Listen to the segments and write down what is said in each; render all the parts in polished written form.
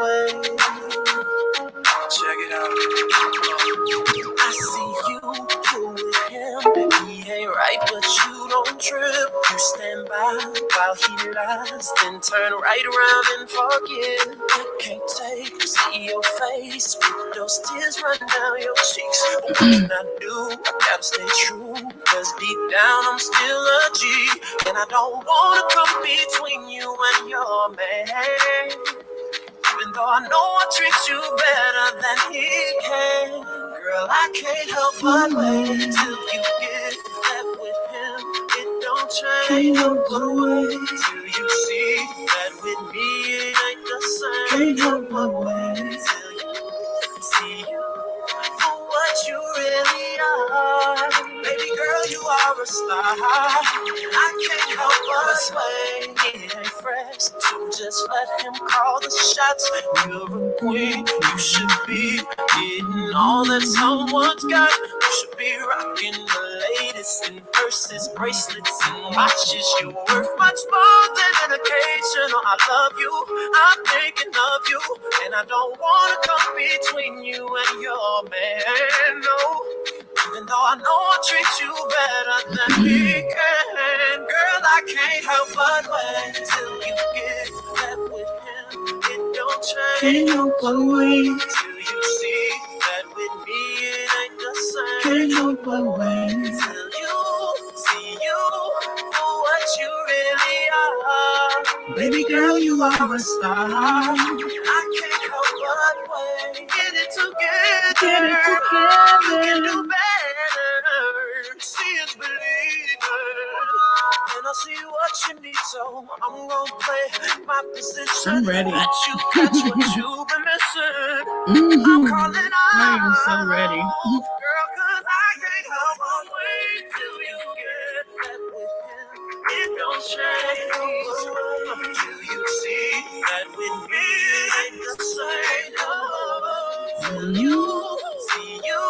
way. Check it out. I see you with him. He ain't right, but you don't trip. You stand by while he lies, then turn right around and forget. I can't take to see your face with those tears run down your cheeks. What can I do? I gotta stay true, cause deep down I'm still a G. And I don't wanna come between you and your man. Even though I know I treat you better than he can. Girl, I can't help but wait till you get that with him. It don't change. Can't help but wait till you see that with me it ain't the same. Can't help but wait till you see you for what you really are. Baby girl, you are a star. I can't help but wait. It ain't fresh, so just let him call the shots. You're a queen, you should be getting all that someone's got. You should be rocking the latest in purses, bracelets, and watches. You're worth much more than an occasional I love you, I'm thinking of you. And I don't wanna come between you and your man, no. Even though I know I treat you better than he can. Girl, I can't help but wait till you get that with him. It don't change. Can't help but wait till you see that with me it ain't the same. Can't help but wait till you see you for what you really are. Baby girl, you are a star. I can't help but wait. Get it together. Get it together. You can do better. See is believing. And I see what you need, so I'm gonna play my position. I'm ready. Let you catch what you've been missing. I'm calling out. I am so ready. Girl, cause I can't help but wait till you get that with him. It don't change. Till you see that with me ain't the same. Till you see you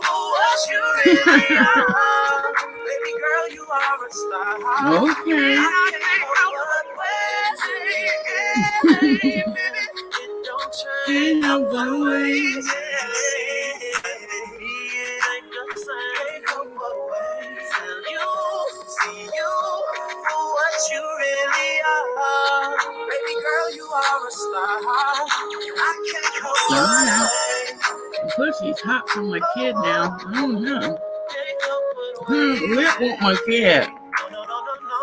for what you really are. Baby girl, you are a star. Okay. I can't help but wait till you get it, baby. It don't change. Can't help but wait. See you for what you really are. Baby girl, you are a star. I can't help but wait. Pussy's hot for my kid now. I don't know. Where want my kid?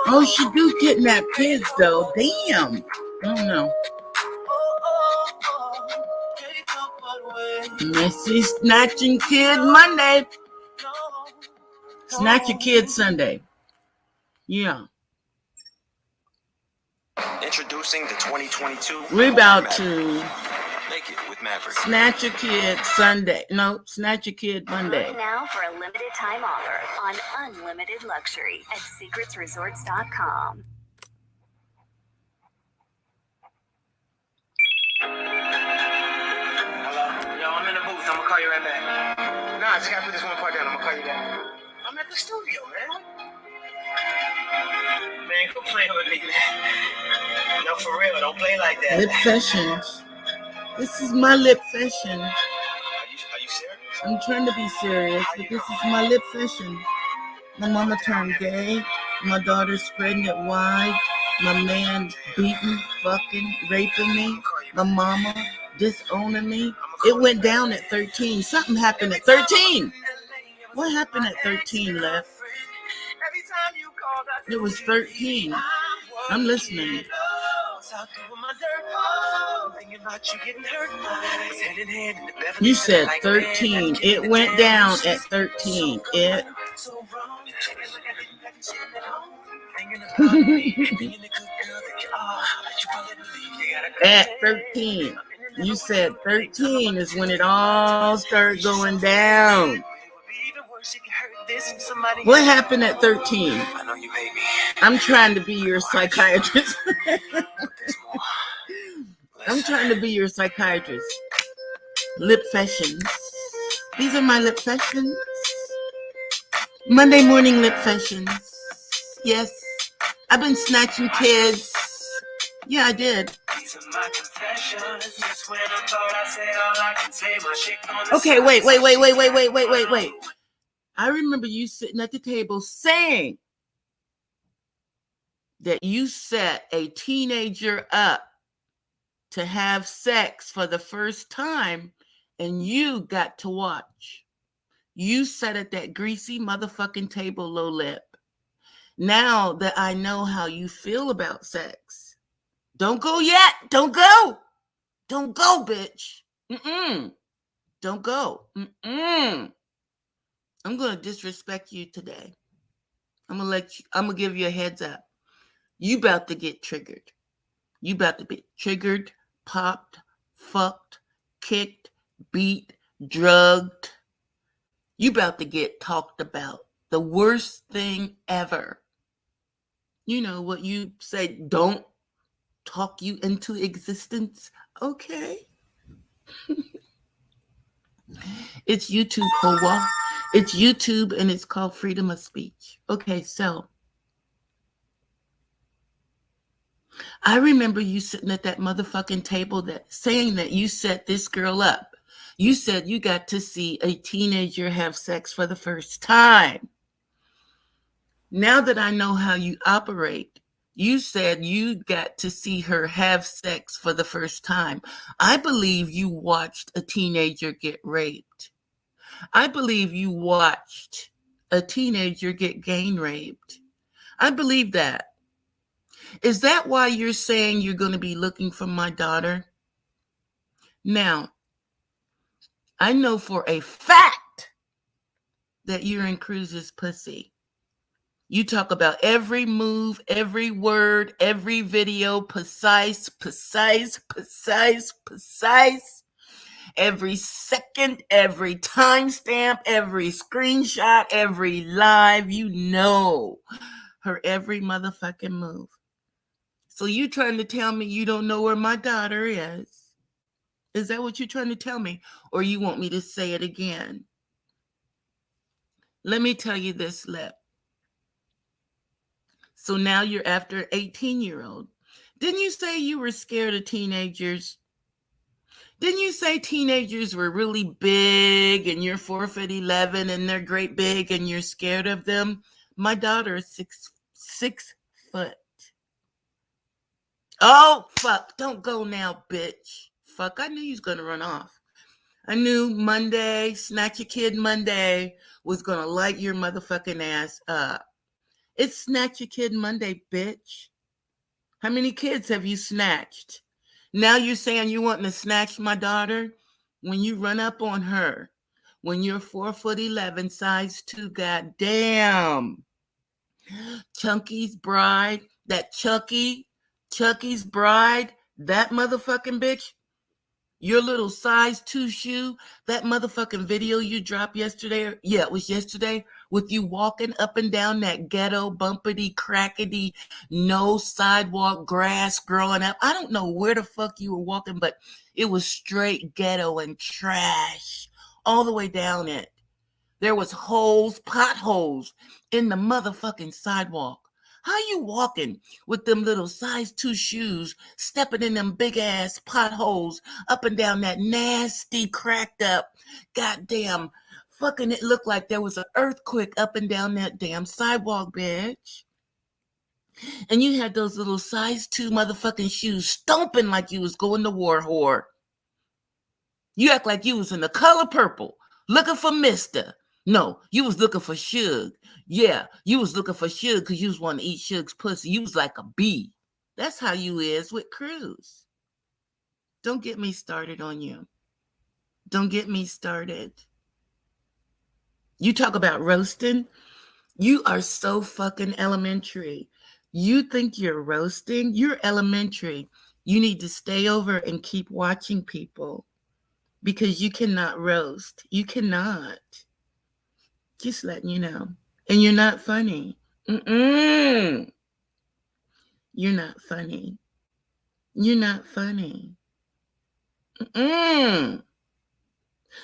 Oh, she do kidnap kids though. Damn. I don't know. Messy snatching kid Monday. Snatch your kid Sunday. Yeah. Introducing the 2022. We're about to Make it with Maverick. snatch your kid Sunday. No, snatch your kid Monday. Book now for a limited time offer on unlimited luxury at secretsresorts.com. Hello? Yo, I'm in the booth. I'm gonna call you right back. Nah, I just gotta put this one part down. I'm gonna call you back. I'm at the studio, man. Man, quit playing with me, man. No, for real. Don't play like that. Lip sessions. This is my lip session. Are you serious? I'm trying to be serious, but this is my lip session. My mama turned gay. My daughter's spreading it wide. My man beating, fucking, raping me. My mama disowning me. It went down at 13. Something happened at 13. What happened at 13, left? It was 13. I'm listening. You said 13. It went down at 13. It. At 13. You said 13 is when it all started going down. What happened at 13? I know you hate me. I'm trying to be your psychiatrist. I'm trying to be your psychiatrist. Lip sessions. These are my lip sessions. Monday morning lip sessions. Yes. I've been snatching kids. Yeah, I did. to my confession. Just when I thought I said all I can say, my shit on the Okay, wait. I remember you sitting at the table saying that you set a teenager up to have sex for the first time and you got to watch. You sat at that greasy motherfucking table, low lip. Now that I know how you feel about sex, don't go yet. Don't go. Don't go, bitch. Don't go. I'm going to disrespect you today. I'm going to give you a heads up. You about to get triggered. You about to be triggered, popped, fucked, kicked, beat, drugged. You about to get talked about. The worst thing ever. You know what you say, don't talk you into existence. Okay. It's YouTube, Hoa. It's YouTube and it's called freedom of speech. Okay, so I remember you sitting at that motherfucking table saying that you set this girl up. You said you got to see a teenager have sex for the first time. Now that I know how you operate, you said you got to see her have sex for the first time. I believe you watched a teenager get raped. I believe you watched a teenager get gang raped. I believe that. Is that why you're saying you're going to be looking for my daughter? Now, I know for a fact that you're in Cruz's pussy. You talk about every move, every word, every video, precise. Every second, every timestamp, every screenshot, every live, you know her every motherfucking move. So you trying to tell me you don't know where my daughter is? Is that what you're trying to tell me? Or you want me to say it again? Let me tell you this, Lip. So now you're after an 18-year-old. Didn't you say you were scared of teenagers? Didn't you say teenagers were really big and you're 4'11" and they're great big and you're scared of them? My daughter is six foot. Oh, fuck. Don't go now, bitch. Fuck, I knew you was going to run off. I knew Monday, Snatch a Kid Monday, was going to light your motherfucking ass up. It's Snatch a Kid Monday, bitch. How many kids have you snatched? Now you're saying you want to snatch my daughter? When you run up on her, when you're 4'11", size 2, goddamn. Chunky's bride, that Chucky's bride, that motherfucking bitch, your little size 2 shoe, that motherfucking video you dropped yesterday, yeah, it was yesterday, with you walking up and down that ghetto, bumpity, crackety, no sidewalk, grass growing up. I don't know where the fuck you were walking, but it was straight ghetto and trash all the way down it. There was holes, potholes in the motherfucking sidewalk. How you walking with them little size 2 shoes, stepping in them big ass potholes up and down that nasty, cracked up, goddamn, fucking it looked like there was an earthquake up and down that damn sidewalk, bitch. And you had those little size 2 motherfucking shoes stomping like you was going to war whore. You act like you was in the color purple, looking for Mister. No, you was looking for Suge. Yeah, you was looking for Suge because you was wanting to eat Suge's pussy. You was like a bee. That's how you is with Cruz. Don't get me started on you. Don't get me started. You talk about roasting. You are so fucking elementary. You think you're roasting? You're elementary. You need to stay over and keep watching people because you cannot roast. You cannot. Just letting you know. And you're not funny. You're not funny. You're not funny.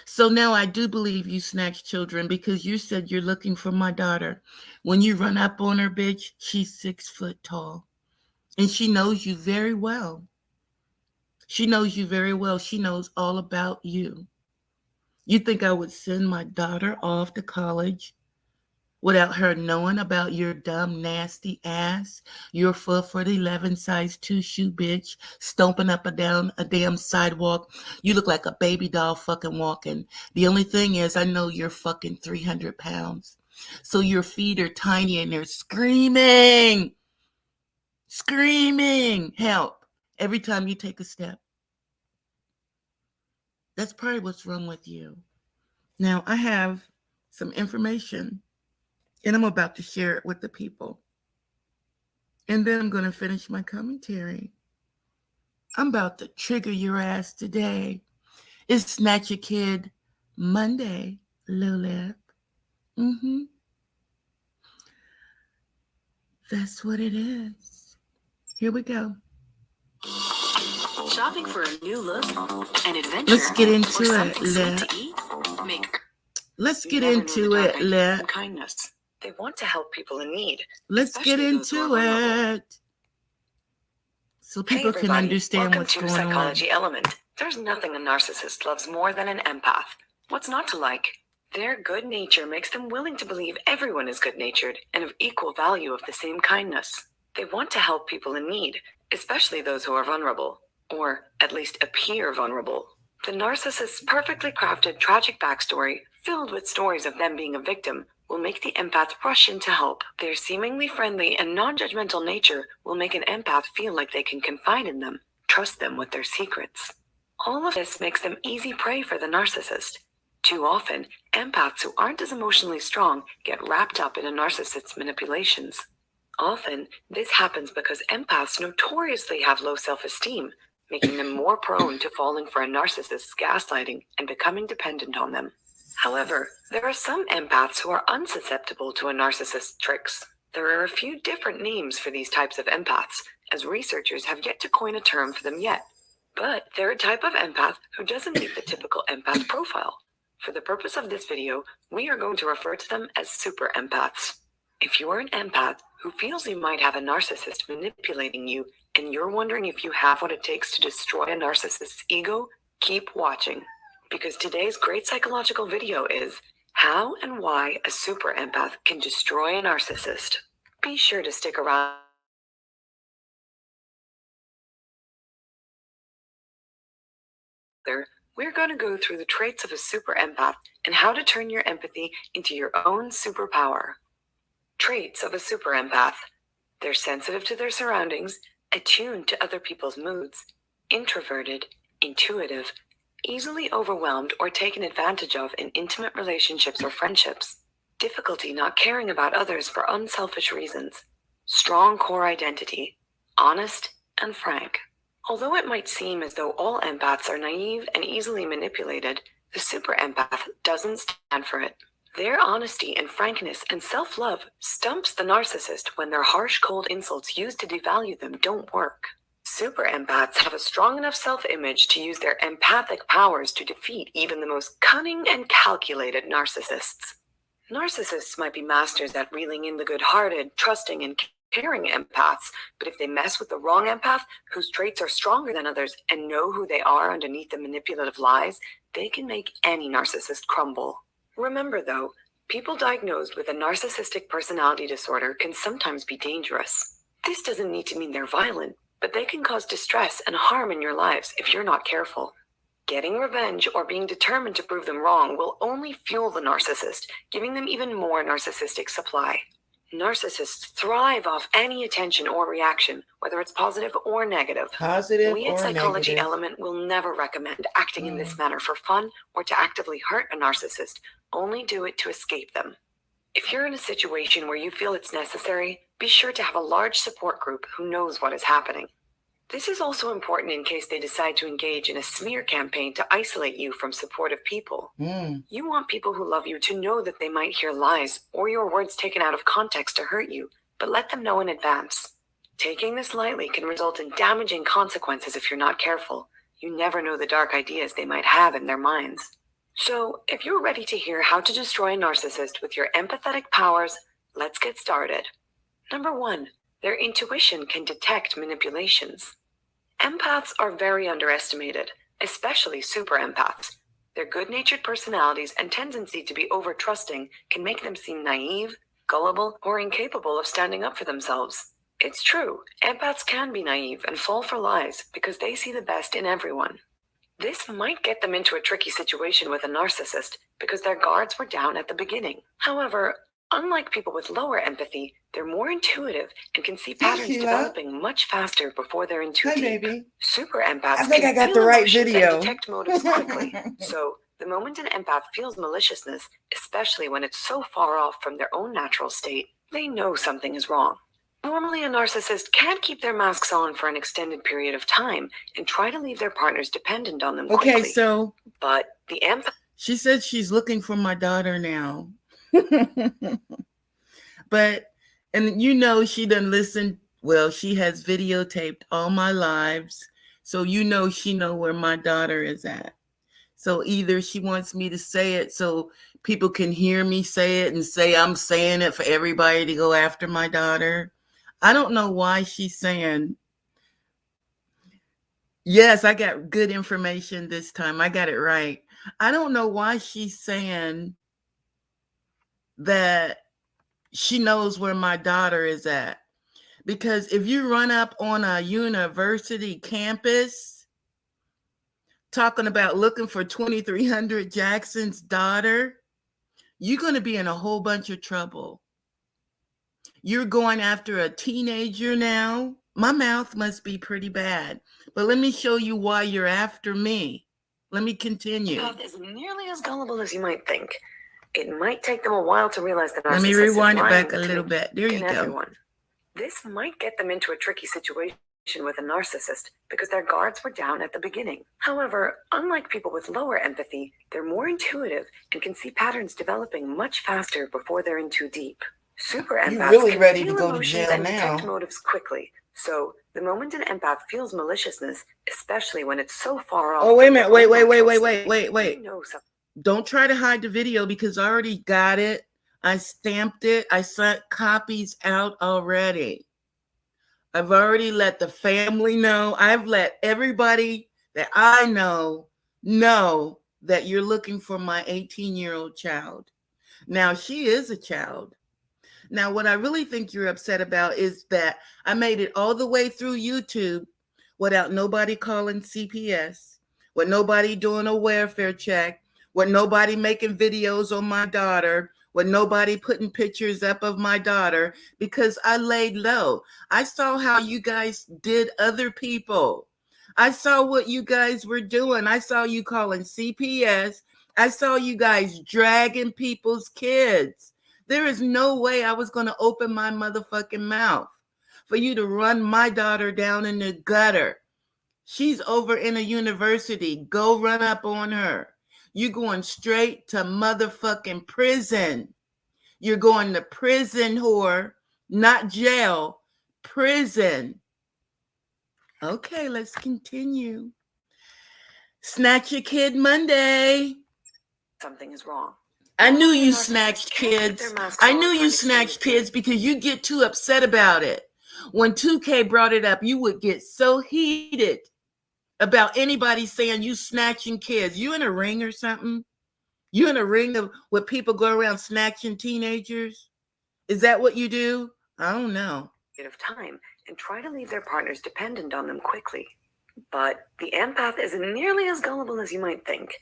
So now I do believe you snatched children because you said you're looking for my daughter. When you run up on her, bitch, she's 6 foot tall. And she knows you very well. She knows you very well. She knows all about you. You think I would send my daughter off to college without her knowing about your dumb, nasty ass? Your 4'11" size 2 shoe bitch stomping up and down a damn sidewalk. You look like a baby doll fucking walking. The only thing is, I know you're fucking 300 pounds. So your feet are tiny and they're screaming, help, every time you take a step. That's probably what's wrong with you. Now, I have some information and I'm about to share it with the people. And then I'm going to finish my commentary. I'm about to trigger your ass today. It's Snatch a Kid Monday, Lilith. That's what it is. Here we go. Shopping for a new look, an adventure, Let's get into or something it, sweet Let. to eat? Let's You get never know into the dark it, ideas Let. and kindness. They want to help people in need. Let's get especially those who into are vulnerable. it. So Hey people can everybody, understand welcome what's to going Psychology on. Element. There's nothing a narcissist loves more than an empath. What's not to like? Their good nature makes them willing to believe everyone is good-natured and of equal value of the same kindness. They want to help people in need, especially those who are vulnerable, or at least appear vulnerable. The narcissist's perfectly crafted tragic backstory, filled with stories of them being a victim, will make the empath rush in to help. Their seemingly friendly and non-judgmental nature will make an empath feel like they can confide in them, trust them with their secrets. All of this makes them easy prey for the narcissist. Too often, empaths who aren't as emotionally strong get wrapped up in a narcissist's manipulations. Often, this happens because empaths notoriously have low self-esteem, making them more prone to falling for a narcissist's gaslighting and becoming dependent on them. However, there are some empaths who are unsusceptible to a narcissist's tricks. There are a few different names for these types of empaths, as researchers have yet to coin a term for them yet. But they're a type of empath who doesn't meet the typical empath profile. For the purpose of this video, we are going to refer to them as super empaths. If you are an empath who feels you might have a narcissist manipulating you, and you're wondering if you have what it takes to destroy a narcissist's ego, keep watching. Because today's great psychological video is how and why a super empath can destroy a narcissist. Be sure to stick around. We're going to go through the traits of a super empath and how to turn your empathy into your own superpower. Traits of a super empath. They're sensitive to their surroundings, attuned to other people's moods, introverted, intuitive, easily overwhelmed or taken advantage of in intimate relationships or friendships, difficulty not caring about others for unselfish reasons, strong core identity, honest and frank. Although it might seem as though all empaths are naive and easily manipulated, the super empath doesn't stand for it. Their honesty and frankness and self-love stumps the narcissist when their harsh, cold insults used to devalue them don't work. Super empaths have a strong enough self-image to use their empathic powers to defeat even the most cunning and calculated narcissists. Narcissists might be masters at reeling in the good-hearted, trusting, and caring empaths, but if they mess with the wrong empath, whose traits are stronger than others and know who they are underneath the manipulative lies, they can make any narcissist crumble. Remember though, people diagnosed with a narcissistic personality disorder can sometimes be dangerous. This doesn't need to mean they're violent, but they can cause distress and harm in your lives if you're not careful. Getting revenge or being determined to prove them wrong will only fuel the narcissist, giving them even more narcissistic supply. Narcissists thrive off any attention or reaction, whether it's positive or negative. Positive We at or Psychology negative. Element will never recommend acting in this manner for fun or to actively hurt a narcissist, only do it to escape them. If you're in a situation where you feel it's necessary, be sure to have a large support group who knows what is happening. This is also important in case they decide to engage in a smear campaign to isolate you from supportive people. You want people who love you to know that they might hear lies or your words taken out of context to hurt you, but let them know in advance. Taking this lightly can result in damaging consequences if you're not careful. You never know the dark ideas they might have in their minds. So, if you're ready to hear how to destroy a narcissist with your empathetic powers, let's get started. Number 1. Their intuition can detect manipulations. Empaths are very underestimated, especially super empaths. Their good-natured personalities and tendency to be over-trusting can make them seem naive, gullible, or incapable of standing up for themselves. It's true, empaths can be naive and fall for lies because they see the best in everyone. This might get them into a tricky situation with a narcissist because their guards were down at the beginning. However, unlike people with lower empathy, they're more intuitive and can see patterns developing much faster before they're in too deep. Baby. Super empaths I think can I got feel the right emotions video. and detect motives quickly. So, the moment an empath feels maliciousness, especially when it's so far off from their own natural state, they know something is wrong. Normally, a narcissist can't keep their masks on for an extended period of time and try to leave their partners dependent on them quickly. Okay, so but the empath. She said she's looking for my daughter now. But, and you know, she done listened. Well, she has videotaped all my lives. So you know she know where my daughter is at. So either she wants me to say it so people can hear me say it and say I'm saying it for everybody to go after my daughter. I don't know why she's saying, yes, I got good information this time. I got it right. I don't know why she's saying that she knows where my daughter is at. Because if you run up on a university campus talking about looking for 2300 Jackson's daughter, you're going to be in a whole bunch of trouble. You're going after a teenager now. My mouth must be pretty bad. But let me show you why you're after me. Let me continue. Empath is nearly as gullible as you might think. It might take them a while to realize the narcissist Let me rewind is it lying back a little bit. There you go. Everyone. This might get them into a tricky situation with a narcissist because their guards were down at the beginning. However, unlike people with lower empathy, they're more intuitive and can see patterns developing much faster before they're in too deep. Super empaths really can ready to feel go to emotions jail and now. detect motives quickly. So, the moment an empath feels maliciousness, especially when it's so far off. Oh, wait a minute. Wait. You know something. Don't try to hide the video because I already got it. I stamped it. I sent copies out already. I've already let the family know. I've let everybody that I know that you're looking for my 18-year-old child. Now, she is a child. Now, what I really think you're upset about is that I made it all the way through YouTube without nobody calling CPS, with nobody doing a welfare check, with nobody making videos on my daughter, with nobody putting pictures up of my daughter, because I laid low. I saw how you guys did other people. I saw what you guys were doing. I saw you calling CPS. I saw you guys dragging people's kids. There is no way I was going to open my motherfucking mouth for you to run my daughter down in the gutter. She's over in a university. Go run up on her. You're going straight to motherfucking prison. You're going to prison, whore, not jail, prison. Okay, let's continue. Snatch your kid Monday. Something is wrong. I knew you snatched kids. I knew you snatched kids because you get too upset about it. When 2K brought it up, you would get so heated about anybody saying you snatching kids. You in a ring or something? You in a ring of where people go around snatching teenagers? Is that what you do? I don't know. Of time and try to leave their partners dependent on them quickly. But the empath isn't nearly as gullible as you might think.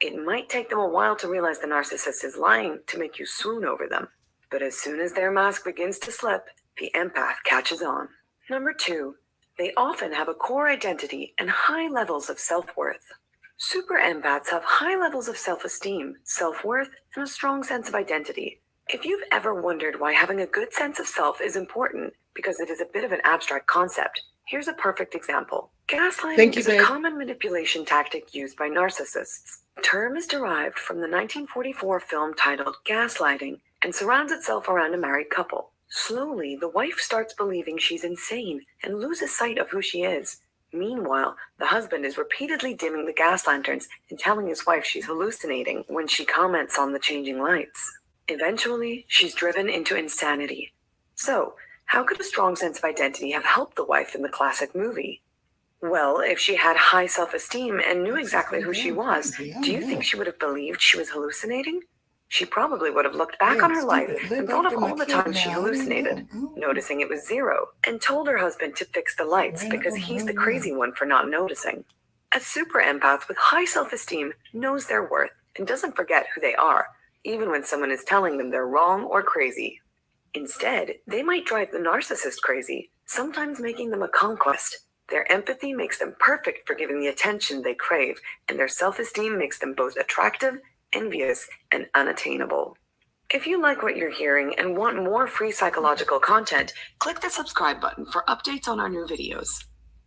It might take them a while to realize the narcissist is lying to make you swoon over them. But as soon as their mask begins to slip, the empath catches on. Number 2, they often have a core identity and high levels of self-worth. Super empaths have high levels of self-esteem, self-worth, and a strong sense of identity. If you've ever wondered why having a good sense of self is important, because it is a bit of an abstract concept, here's a perfect example. Gaslighting is a common manipulation tactic used by narcissists. The term is derived from the 1944 film titled Gaslighting and surrounds itself around a married couple. Slowly, the wife starts believing she's insane and loses sight of who she is. Meanwhile, the husband is repeatedly dimming the gas lanterns and telling his wife she's hallucinating when she comments on the changing lights. Eventually, she's driven into insanity. So, how could a strong sense of identity have helped the wife in the classic movie? Well, if she had high self-esteem and knew exactly who she was, do you think she would have believed she was hallucinating? She probably would have looked back on her life and thought of all the times she hallucinated, noticing it was 0, and told her husband to fix the lights because he's the crazy one for not noticing. A super empath with high self-esteem knows their worth and doesn't forget who they are, even when someone is telling them they're wrong or crazy. Instead, they might drive the narcissist crazy, sometimes making them a conquest. Their empathy makes them perfect for giving the attention they crave, and their self-esteem makes them both attractive, envious, and unattainable. If you like what you're hearing and want more free psychological content, click the subscribe button for updates on our new videos.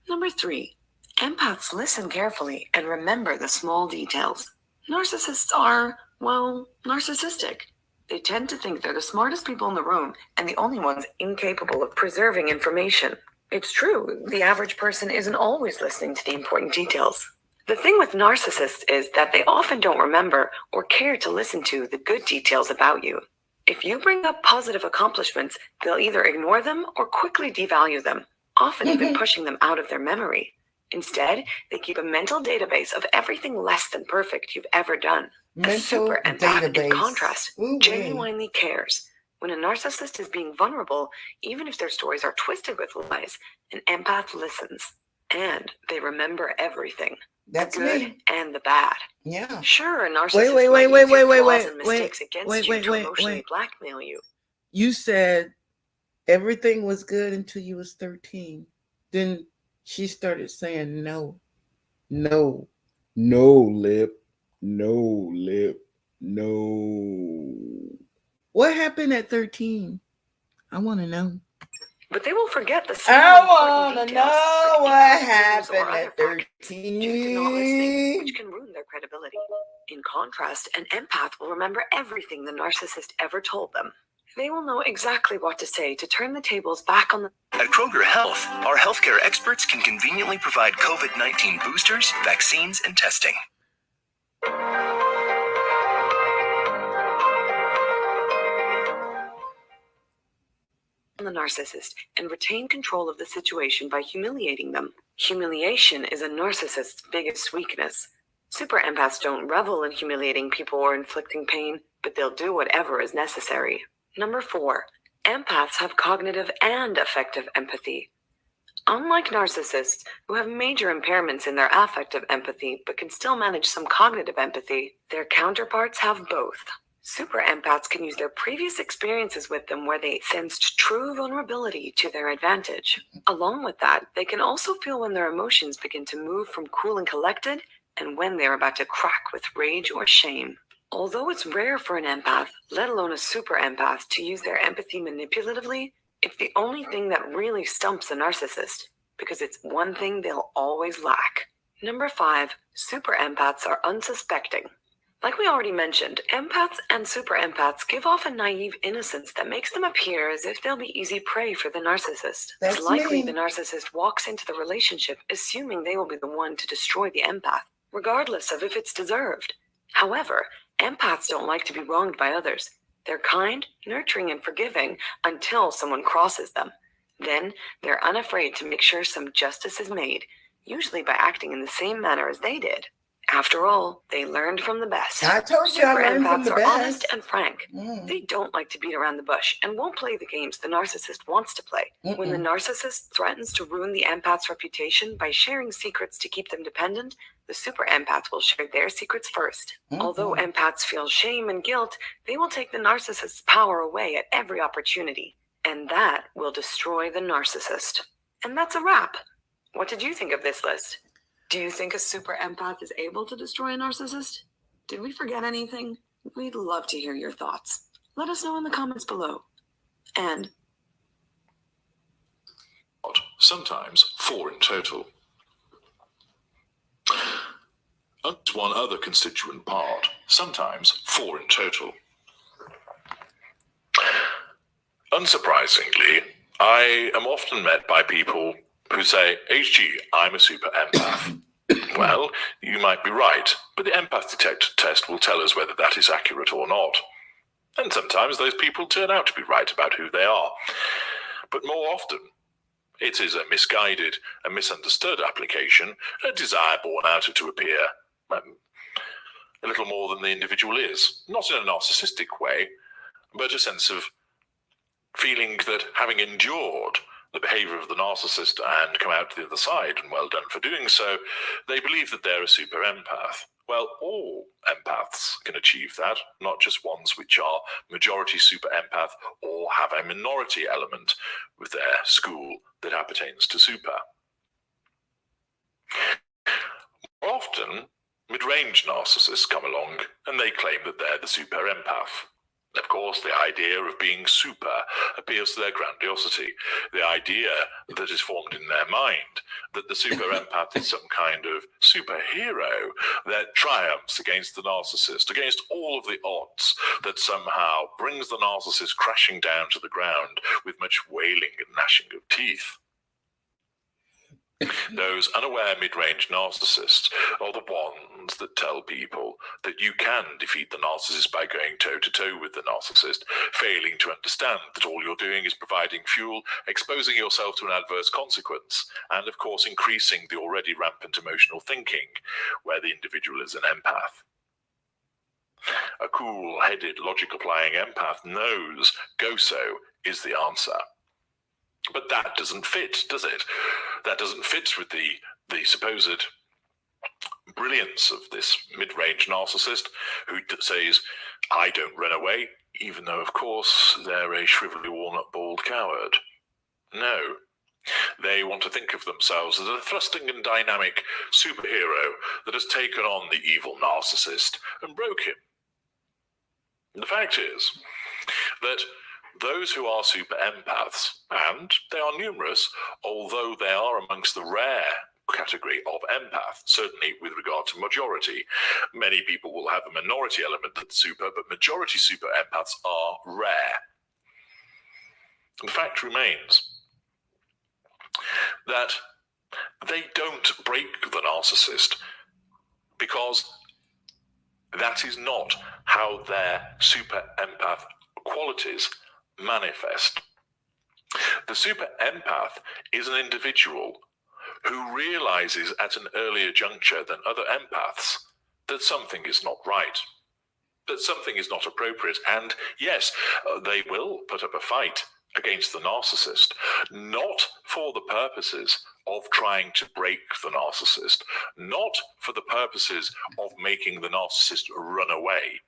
Number 3. Empaths listen carefully and remember the small details. Narcissists are, well, narcissistic. They tend to think they're the smartest people in the room and the only ones incapable of preserving information. It's true, the average person isn't always listening to the important details. The thing with narcissists is that they often don't remember or care to listen to the good details about you. If you bring up positive accomplishments, they'll either ignore them or quickly devalue them, often even pushing them out of their memory. Instead, they keep a mental database of everything less than perfect you've ever done. A super empath, in contrast, genuinely cares. When a narcissist is being vulnerable, even if their stories are twisted with lies, an empath listens. And they remember everything. That's the good me. And the bad. Yeah. Sure, a narcissist might use your flaws and mistakes against you to emotionally blackmail you. You said everything was good until you was 13. Then she started saying no, no, no, Lip, no, Lip, no. What happened at 13? I want to know. But they will forget the small I important want to details. know what happened at 13. Due to not listening, which can ruin their credibility. In contrast, an empath will remember everything the narcissist ever told them. They will know exactly what to say to turn the tables back on the... At Kroger Health, our healthcare experts can conveniently provide COVID-19 boosters, vaccines, and testing. the narcissist and retain control of the situation by humiliating them. Humiliation is a narcissist's biggest weakness. Super empaths don't revel in humiliating people or inflicting pain, but they'll do whatever is necessary. Number 4, empaths have cognitive and affective empathy. Unlike narcissists, who have major impairments in their affective empathy but can still manage some cognitive empathy, their counterparts have both. Super empaths can use their previous experiences with them where they sensed true vulnerability to their advantage. Along with that, they can also feel when their emotions begin to move from cool and collected and when they're about to crack with rage or shame. Although it's rare for an empath, let alone a super empath, to use their empathy manipulatively, it's the only thing that really stumps a narcissist, because it's one thing they'll always lack. Number 5, super empaths are unsuspecting. Like we already mentioned, empaths and super empaths give off a naive innocence that makes them appear as if they'll be easy prey for the narcissist. That's it's likely me. The narcissist walks into the relationship assuming they will be the one to destroy the empath, regardless of if it's deserved. However, empaths don't like to be wronged by others. They're kind, nurturing, and forgiving until someone crosses them. Then, they're unafraid to make sure some justice is made, usually by acting in the same manner as they did. After all, they learned from the best. I told you I Super learned from empaths the are best. honest and frank. They don't like to beat around the bush and won't play the games the narcissist wants to play. When the narcissist threatens to ruin the empath's reputation by sharing secrets to keep them dependent, the super empath will share their secrets first. Although empaths feel shame and guilt, they will take the narcissist's power away at every opportunity. And that will destroy the narcissist. And that's a wrap. What did you think of this list? Do you think a super empath is able to destroy a narcissist? Did we forget anything? We'd love to hear your thoughts. Let us know in the comments below. And sometimes 4 in total. And one other constituent part, sometimes 4 in total. Unsurprisingly, I am often met by people who say, HG, I'm a super empath. Well, you might be right, but the empath detector test will tell us whether that is accurate or not. And sometimes those people turn out to be right about who they are. But more often, It is a misguided and misunderstood application, a desire born out of to appear a little more than the individual is, not in a narcissistic way, but a sense of feeling that having endured the behavior of the narcissist and come out to the other side, and well done for doing so, they believe that they're a super empath. Well, all empaths can achieve that, not just ones which are majority super empath or have a minority element with their school that appertains to super. More often, mid-range narcissists come along and they claim that they're the super empath. Of course, the idea of being super appeals to their grandiosity, the idea that is formed in their mind that the super empath is some kind of superhero that triumphs against the narcissist, against all of the odds, that somehow brings the narcissist crashing down to the ground with much wailing and gnashing of teeth. Those unaware mid-range narcissists are the ones that tell people that you can defeat the narcissist by going toe-to-toe with the narcissist, failing to understand that all you're doing is providing fuel, exposing yourself to an adverse consequence, and of course increasing the already rampant emotional thinking, where the individual is an empath. A cool-headed, logic-applying empath knows go-so is the answer. But that doesn't fit, does it? That doesn't fit with the supposed brilliance of this mid-range narcissist who says, I don't run away, even though, of course, they're a shrivelly walnut-balled coward. No. They want to think of themselves as a thrusting and dynamic superhero that has taken on the evil narcissist and broke him. The fact is that those who are super empaths, and they are numerous, although they are amongst the rare category of empath, certainly with regard to majority. Many people will have a minority element that's super, but majority super empaths are rare. The fact remains that they don't break the narcissist because that is not how their super empath qualities manifest. The super empath is an individual who realizes at an earlier juncture than other empaths that something is not right, that something is not appropriate, and yes, they will put up a fight against the narcissist, not for the purposes of trying to break the narcissist, not for the purposes of making the narcissist run away.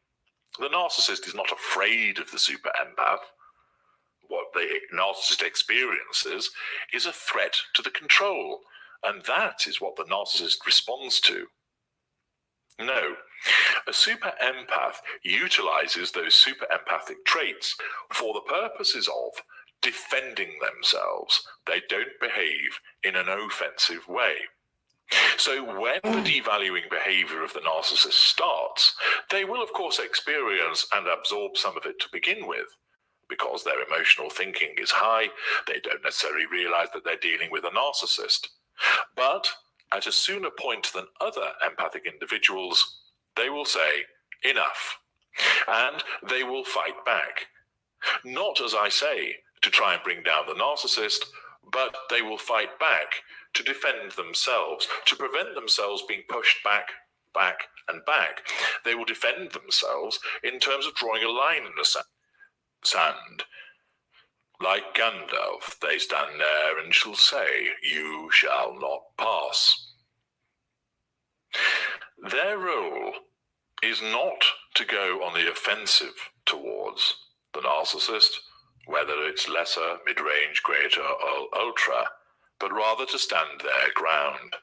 The narcissist is not afraid of the super empath. What the narcissist experiences is a threat to the control, and that is what the narcissist responds to. No, a super empath utilizes those super empathic traits for the purposes of defending themselves. They don't behave in an offensive way. So when the devaluing behavior of the narcissist starts, they will of course experience and absorb some of it to begin with. Because their emotional thinking is high, they don't necessarily realize that they're dealing with a narcissist. But at a sooner point than other empathic individuals, they will say, enough. And they will fight back. Not, as I say, to try and bring down the narcissist, but they will fight back to defend themselves, to prevent themselves being pushed back, and back. They will defend themselves in terms of drawing a line in the sand. Like Gandalf, they stand there and shall say, you shall not pass. Their role is not to go on the offensive towards the narcissist, whether it's lesser, mid-range, greater, or ultra, but rather to stand their ground.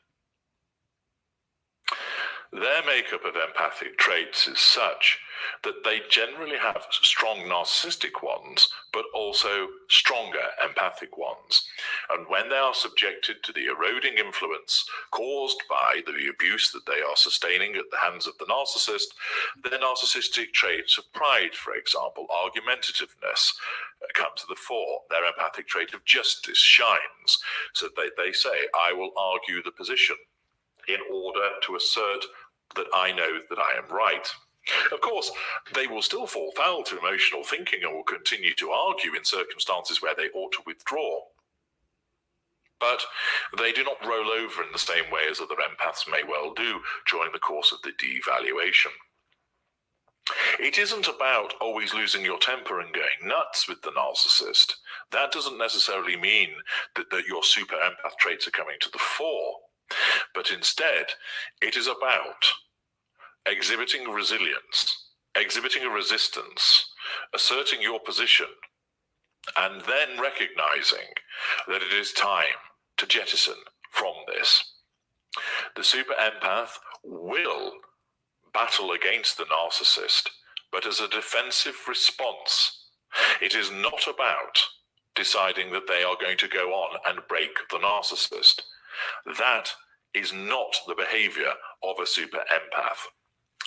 Their makeup of empathic traits is such that they generally have strong narcissistic ones, but also stronger empathic ones. And when they are subjected to the eroding influence caused by the abuse that they are sustaining at the hands of the narcissist, their narcissistic traits of pride, for example, argumentativeness, come to the fore. Their empathic trait of justice shines, so that they say, I will argue the position in order to assert that I know that I am right. Of course, they will still fall foul to emotional thinking and will continue to argue in circumstances where they ought to withdraw. But they do not roll over in the same way as other empaths may well do during the course of the devaluation. It isn't about always losing your temper and going nuts with the narcissist. That doesn't necessarily mean that your super empath traits are coming to the fore. But instead, it is about exhibiting resilience, exhibiting a resistance, asserting your position, and then recognizing that it is time to jettison from this. The super empath will battle against the narcissist, but as a defensive response. It is not about deciding that they are going to go on and break the narcissist. That is not the behavior of a super empath.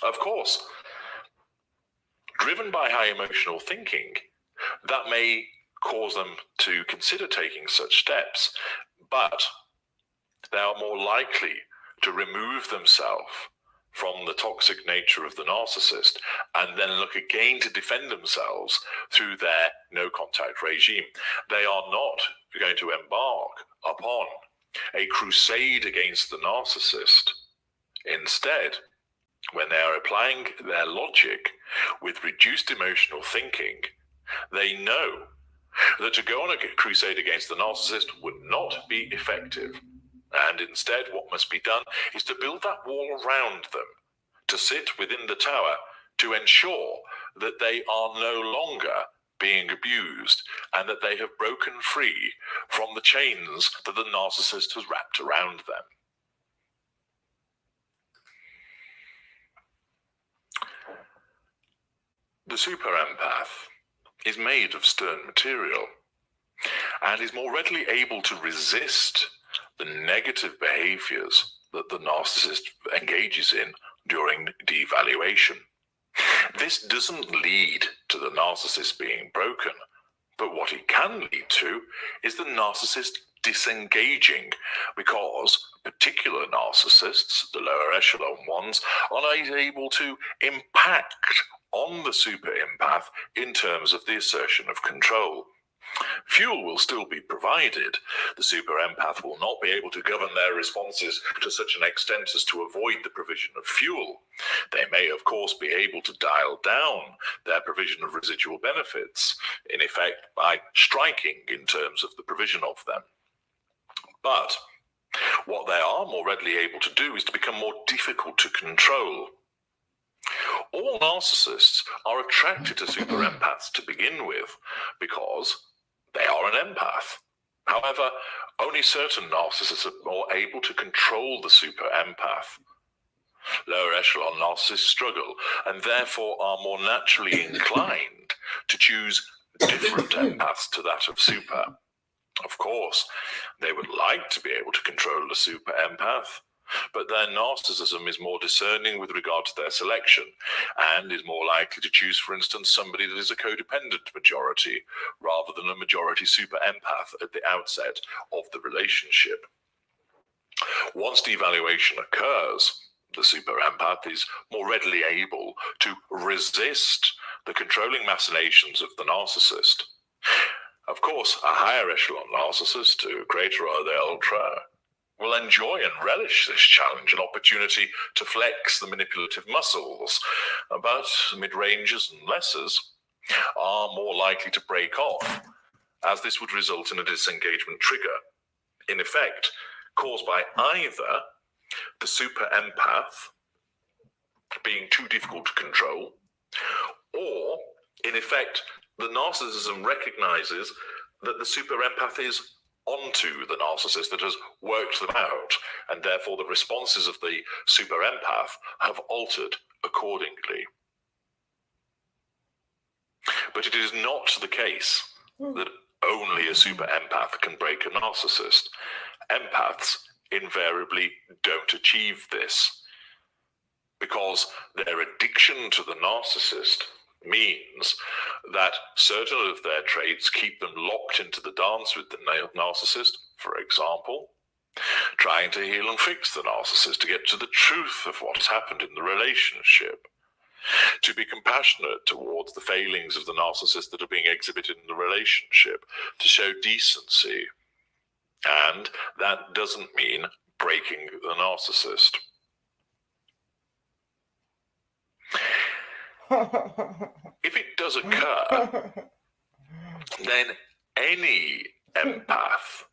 Of course, driven by high emotional thinking, that may cause them to consider taking such steps, but they are more likely to remove themselves from the toxic nature of the narcissist and then look again to defend themselves through their no-contact regime. They are not going to embark upon a crusade against the narcissist. Instead, when they are applying their logic with reduced emotional thinking, they know that to go on a crusade against the narcissist would not be effective. And instead, what must be done is to build that wall around them, to sit within the tower, to ensure that they are no longer being abused and that they have broken free from the chains that the narcissist has wrapped around them. The super empath is made of stern material and is more readily able to resist the negative behaviors that the narcissist engages in during devaluation. This doesn't lead to the narcissist being broken, but what it can lead to is the narcissist disengaging, because particular narcissists, the lower echelon ones, are not able to impact on the super empath in terms of the assertion of control. Fuel will still be provided. The super empath will not be able to govern their responses to such an extent as to avoid the provision of fuel. They may, of course, be able to dial down their provision of residual benefits, in effect by striking in terms of the provision of them. But what they are more readily able to do is to become more difficult to control. All narcissists are attracted to super empaths to begin with because they are an empath. However, only certain narcissists are more able to control the super empath. Lower echelon narcissists struggle and therefore are more naturally inclined to choose different empaths to that of super. Of course, they would like to be able to control the super empath, but their narcissism is more discerning with regard to their selection and is more likely to choose, for instance, somebody that is a codependent majority rather than a majority super empath at the outset of the relationship. Once devaluation occurs, the super empath is more readily able to resist the controlling machinations of the narcissist. Of course, a higher echelon narcissist, to greater or the ultra, will enjoy and relish this challenge and opportunity to flex the manipulative muscles, but mid-rangers and lessers are more likely to break off, as this would result in a disengagement trigger, in effect caused by either the super empath being too difficult to control, or in effect the narcissism recognizes that the super empath is onto the narcissist that has worked them out, and therefore the responses of the super empath have altered accordingly. But it is not the case that only a super empath can break a narcissist. Empaths invariably don't achieve this because their addiction to the narcissist means that certain of their traits keep them locked into the dance with the narcissist. For example, trying to heal and fix the narcissist to get to the truth of what has happened in the relationship, to be compassionate towards the failings of the narcissist that are being exhibited in the relationship, to show decency, And that doesn't mean breaking the narcissist. If it does occur, then any empath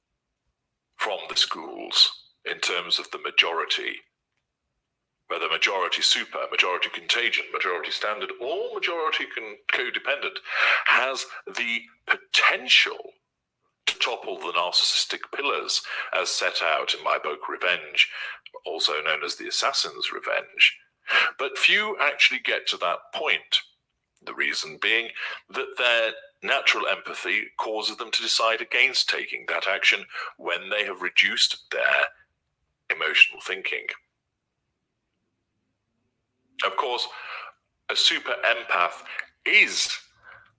from the schools, in terms of the majority, whether majority super, majority contagion, majority standard, or majority codependent, has the potential to topple the narcissistic pillars as set out in my book Revenge, also known as the Assassin's Revenge. But few actually get to that point. The reason being that their natural empathy causes them to decide against taking that action when they have reduced their emotional thinking. Of course, a super empath is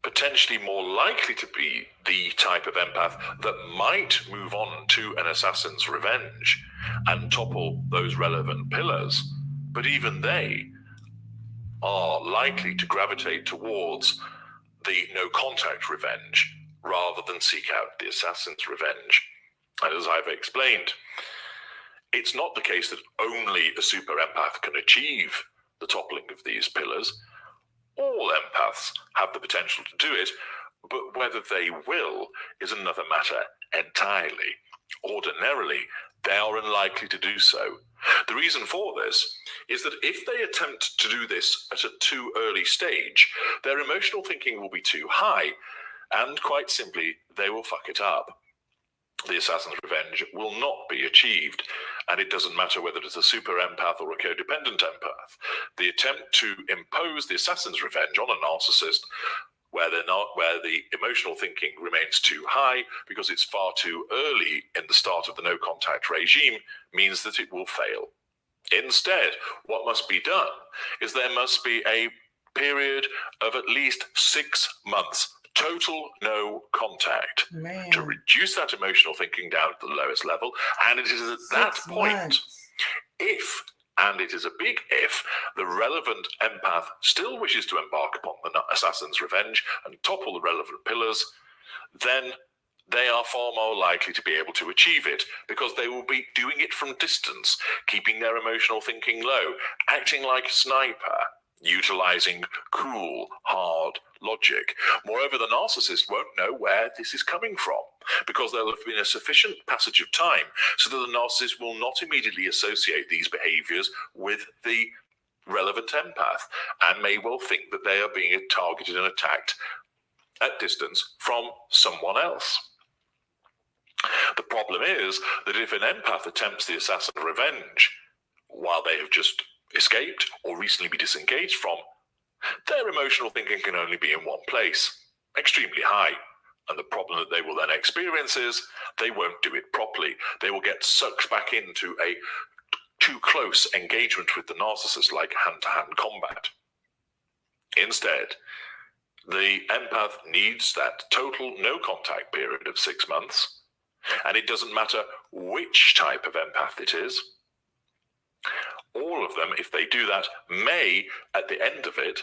potentially more likely to be the type of empath that might move on to an assassin's revenge and topple those relevant pillars, but even they are likely to gravitate towards the no-contact revenge rather than seek out the assassin's revenge. And as I've explained, it's not the case that only a super empath can achieve the toppling of these pillars. All empaths have the potential to do it, but whether they will is another matter entirely. Ordinarily, they are unlikely to do so. The reason for this is that if they attempt to do this at a too early stage, their emotional thinking will be too high, and quite simply, they will fuck it up. The assassin's revenge will not be achieved, and it doesn't matter whether it's a super empath or a codependent empath. The attempt to impose the assassin's revenge on a narcissist where the emotional thinking remains too high because it's far too early in the start of the no-contact regime means that it will fail. Instead, what must be done is there must be a period of at least 6 months total no contact to reduce that emotional thinking down to the lowest level. And it is at that point, if, and it is a big if, the relevant empath still wishes to embark upon the assassin's revenge and topple the relevant pillars, then they are far more likely to be able to achieve it because they will be doing it from distance, keeping their emotional thinking low, acting like a sniper, utilizing cool, hard logic. Moreover, the narcissist won't know where this is coming from because there'll have been a sufficient passage of time so that the narcissist will not immediately associate these behaviors with the relevant empath and may well think that they are being targeted and attacked at distance from someone else. The problem is that if an empath attempts the assassin revenge while they have just escaped or recently be disengaged from, their emotional thinking can only be in one place, extremely high. And the problem that they will then experience is they won't do it properly. They will get sucked back into a too close engagement with the narcissist, like hand-to-hand combat. Instead, the empath needs that total no-contact period of 6 months, and it doesn't matter which type of empath it is. All of them, if they do that, may, at the end of it,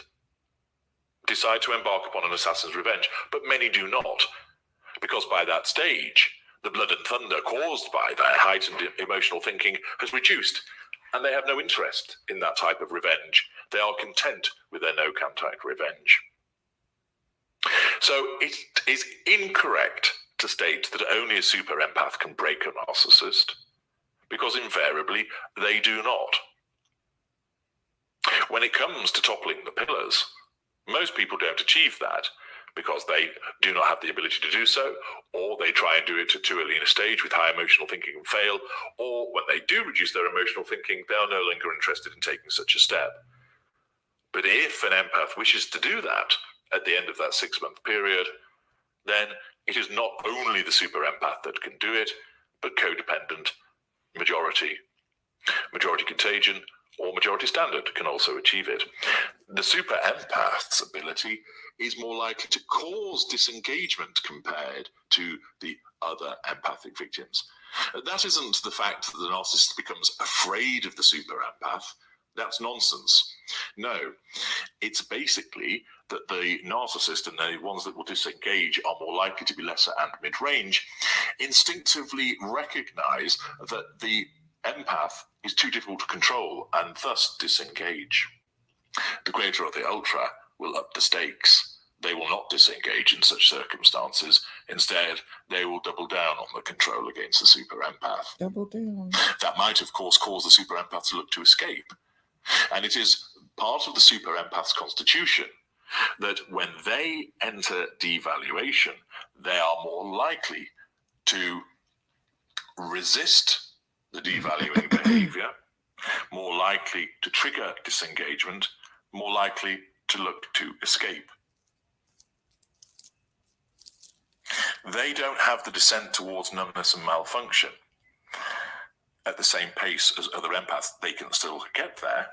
decide to embark upon an assassin's revenge, but many do not, because by that stage, the blood and thunder caused by their heightened emotional thinking has reduced, and they have no interest in that type of revenge. They are content with their no-contact revenge. So it is incorrect to state that only a super empath can break a narcissist, because invariably they do not. When it comes to toppling the pillars, most people don't achieve that because they do not have the ability to do so, or they try and do it too early in a stage with high emotional thinking and fail, or when they do reduce their emotional thinking, they are no longer interested in taking such a step. But if an empath wishes to do that at the end of that 6-month period, then it is not only the super empath that can do it, but codependent, majority contagion, or majority standard can also achieve it. The super empath's ability is more likely to cause disengagement compared to the other empathic victims. That isn't the fact that the narcissist becomes afraid of the super empath. That's nonsense. No, it's basically that the narcissist and the ones that will disengage are more likely to be lesser and mid-range instinctively recognize that the empath is too difficult to control and thus disengage. The greater of the ultra will up the stakes. They will not disengage in such circumstances. Instead, they will double down on the control against the super empath. Double down. That might, of course, cause the super empath to look to escape. And it is part of the super empath's constitution that when they enter devaluation, they are more likely to resist the devaluing behavior, more likely to trigger disengagement, more likely to look to escape. They don't have the descent towards numbness and malfunction at the same pace as other empaths. They can still get there,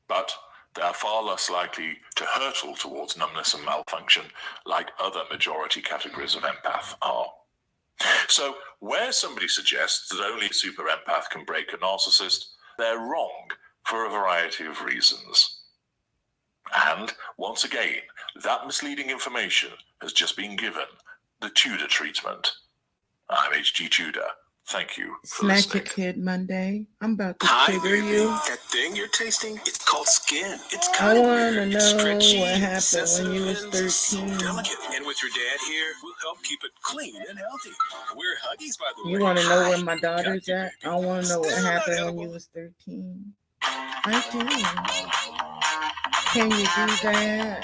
but they are far less likely to hurtle towards numbness and malfunction like other majority categories of empath are. So where somebody suggests that only a super empath can break a narcissist, they're wrong for a variety of reasons. And once again, that misleading information has just been given the Tudor treatment. I'm H.G. Tudor. Thank you for Snatch listening. it, Kid Monday. I'm about to Hi, trigger baby. you. That thing you're tasting, it's called skin. It's I kind of want to weird. know It's stretchy, what it's happened sensitive, when you was and it's so 13. delicate. And with your dad here, we'll help keep it clean and healthy. We're Huggies, by the way. You want to know Hi. where my daughter's Got you, at? baby. I want to know what Still not happened when edible. you was 13. I do. Can you do that?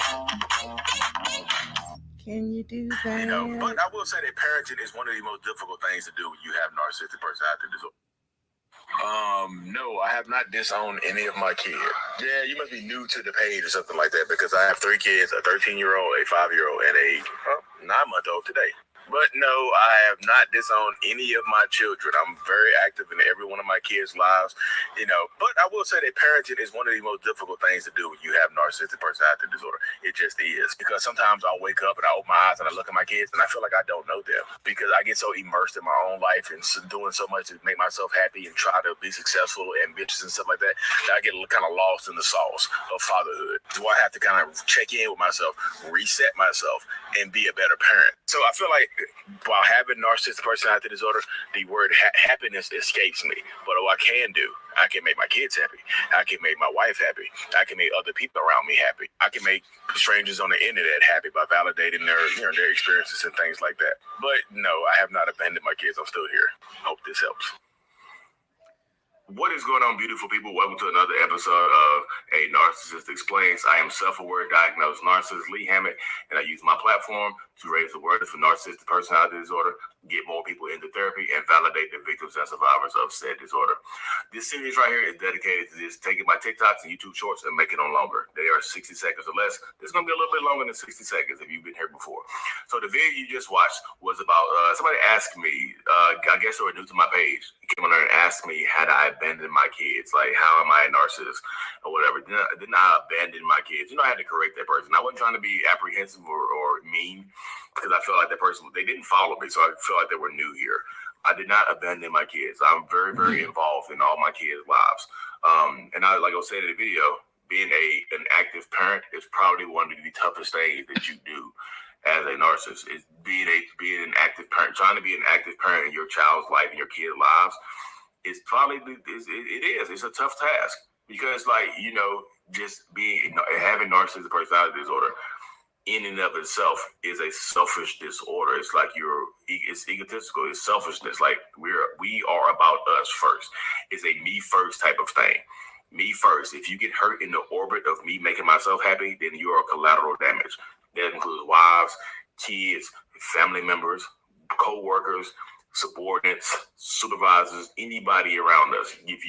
Can you do that? You know, but I will say that parenting is one of the most difficult things to do when you have narcissistic personality disorder. No, I have not disowned any of my kids. Yeah, you must be new to the page or something like that because I have 3 kids, a 13-year-old, a 5-year-old, and a 9-month-old today. But no, I have not disowned any of my children. I'm very active in every one of my kids' lives, you know. But I will say that parenting is one of the most difficult things to do when you have narcissistic personality disorder. It just is. Because sometimes I'll wake up and I open my eyes and I look at my kids and I feel like I don't know them because I get so immersed in my own life and doing so much to make myself happy and try to be successful, ambitious and stuff like that, that I get kind of lost in the sauce of fatherhood. So I have to kind of check in with myself, reset myself, and be a better parent. So I feel like while having narcissistic personality disorder, the word happiness escapes me. But what I can do, I can make my kids happy. I can make my wife happy. I can make other people around me happy. I can make strangers on the internet happy by validating their experiences and things like that. But no, I have not abandoned my kids. I'm still here. Hope this helps. What is going on, beautiful people? Welcome to another episode of A Narcissist Explains. I am self-aware diagnosed narcissist Lee Hammett, and I use my platform to raise awareness for narcissistic personality disorder, get more people into therapy, and validate the victims and survivors of said disorder. This series right here is dedicated to just taking my TikToks and YouTube shorts and making them longer. They are 60 seconds or less. This is going to be a little bit longer than 60 seconds if you've been here before. So the video you just watched was about, somebody asked me, I guess they were new to my page, came on there and asked me, had I abandoned my kids? Like, how am I a narcissist or whatever? Didn't I abandon my kids? You know, I had to correct that person. I wasn't trying to be apprehensive or mean because I felt like that person, they didn't follow me, so I feel like they were new here. I did not abandon my kids. I'm very, very involved in all my kids' lives. And I, like I said in the video, being an active parent is probably one of the toughest things that you do as a narcissist. Is being an active parent, trying to be an active parent in your child's life and your kids' lives. It's probably it's a tough task because, like, you know, just having narcissistic personality disorder in and of itself is a selfish disorder. It's like it's egotistical. It's selfishness. Like we are about us first. It's a me first type of thing. Me first. If you get hurt in the orbit of me making myself happy, then you are collateral damage. That includes wives, kids, family members, co-workers, subordinates, supervisors, anybody around us. If